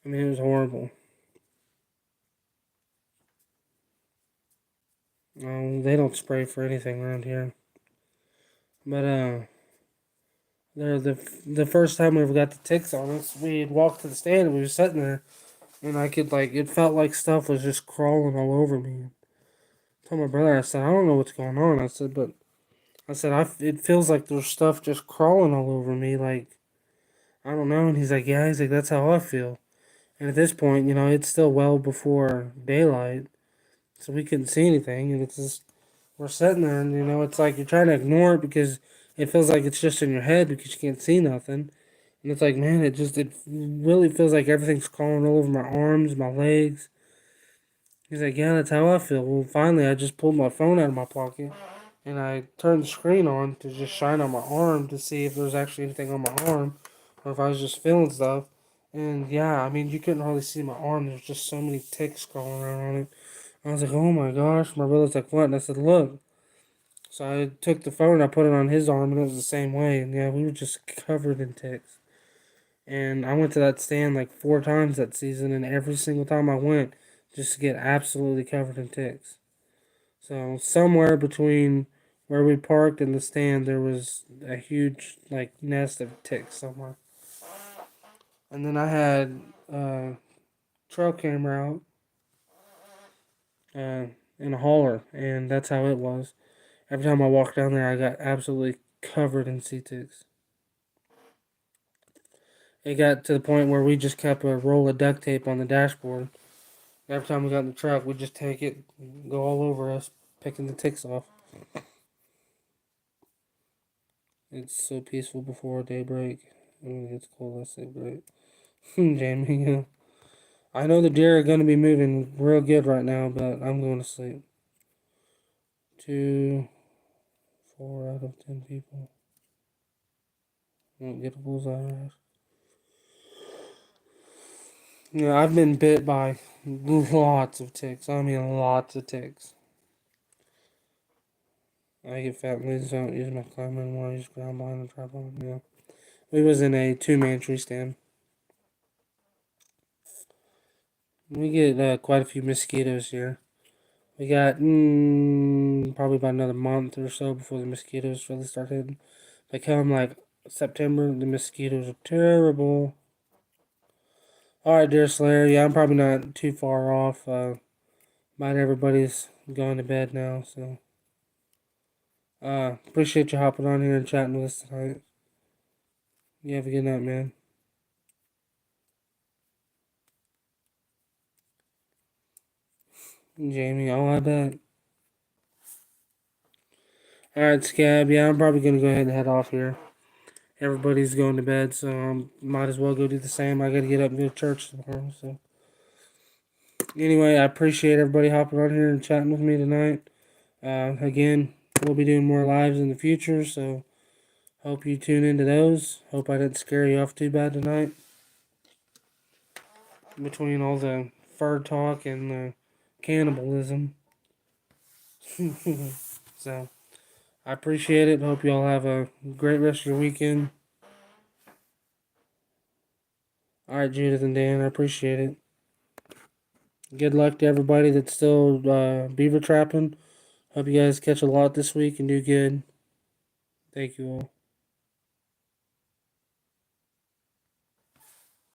I mean, it was horrible. They don't spray for anything around here. But the first time we ever got the ticks on us, we had walked to the stand and we were sitting there, and I could like it felt like stuff was just crawling all over me. I told my brother, I said, I don't know what's going on. I said, it feels like there's stuff just crawling all over me, like I don't know. And he's like, yeah, he's like, that's how I feel. And at this point, you know, it's still well before daylight, so we couldn't see anything, and it's just we're sitting there, and you know, it's like you're trying to ignore it because it feels like it's just in your head because you can't see nothing. And it's like, man, it really feels like everything's crawling all over my arms, my legs. He's like, yeah, that's how I feel. Well, finally, I just pulled my phone out of my pocket and I turned the screen on to just shine on my arm to see if there was actually anything on my arm or if I was just feeling stuff. And yeah, I mean, you couldn't hardly see my arm. There's just so many ticks crawling around on it. I was like, oh my gosh. My brother's like, what? And I said, look. So I took the phone, I put it on his arm, and it was the same way. And yeah, we were just covered in ticks. And I went to that stand like 4 times that season, and every single time I went, just to get absolutely covered in ticks. So somewhere between where we parked and the stand, there was a huge like nest of ticks somewhere. And then I had trail camera out in a hauler, and that's how it was. Every time I walked down there, I got absolutely covered in sea ticks. It got to the point where we just kept a roll of duct tape on the dashboard. Every time we got in the truck, we'd just take it, go all over us, picking the ticks off. It's so peaceful before daybreak. When it gets cold, I say break. Jamie, yeah. I know the deer are going to be moving real good right now, but I'm going to sleep. 2, 4 out of 10 people won't get a bullseye. Yeah, I've been bit by lots of ticks. I mean, lots of ticks. I get fat and lazy, so I don't use my climber anymore. I use ground blind and tripod. Yeah. We was in a 2-man tree stand. We get quite a few mosquitoes here. We got probably about another month or so before the mosquitoes really start hitting. They come like September, the mosquitoes are terrible. Alright, dear Slayer, yeah, I'm probably not too far off. About everybody's going to bed now, so. Appreciate you hopping on here and chatting with us tonight. You have a good night, man. Jamie, oh, I bet. Alright, Scab, yeah, I'm probably gonna go ahead and head off here. Everybody's going to bed, so might as well go do the same. I gotta get up and go to church tomorrow, so. Anyway, I appreciate everybody hopping on here and chatting with me tonight. Again, we'll be doing more lives in the future, so hope you tune into those. Hope I didn't scare you off too bad tonight. Between all the fur talk and the cannibalism. So, I appreciate it. Hope you all have a great rest of your weekend. Alright, Judith and Dan, I appreciate it. Good luck to everybody that's still beaver trapping. Hope you guys catch a lot this week and do good. Thank you all.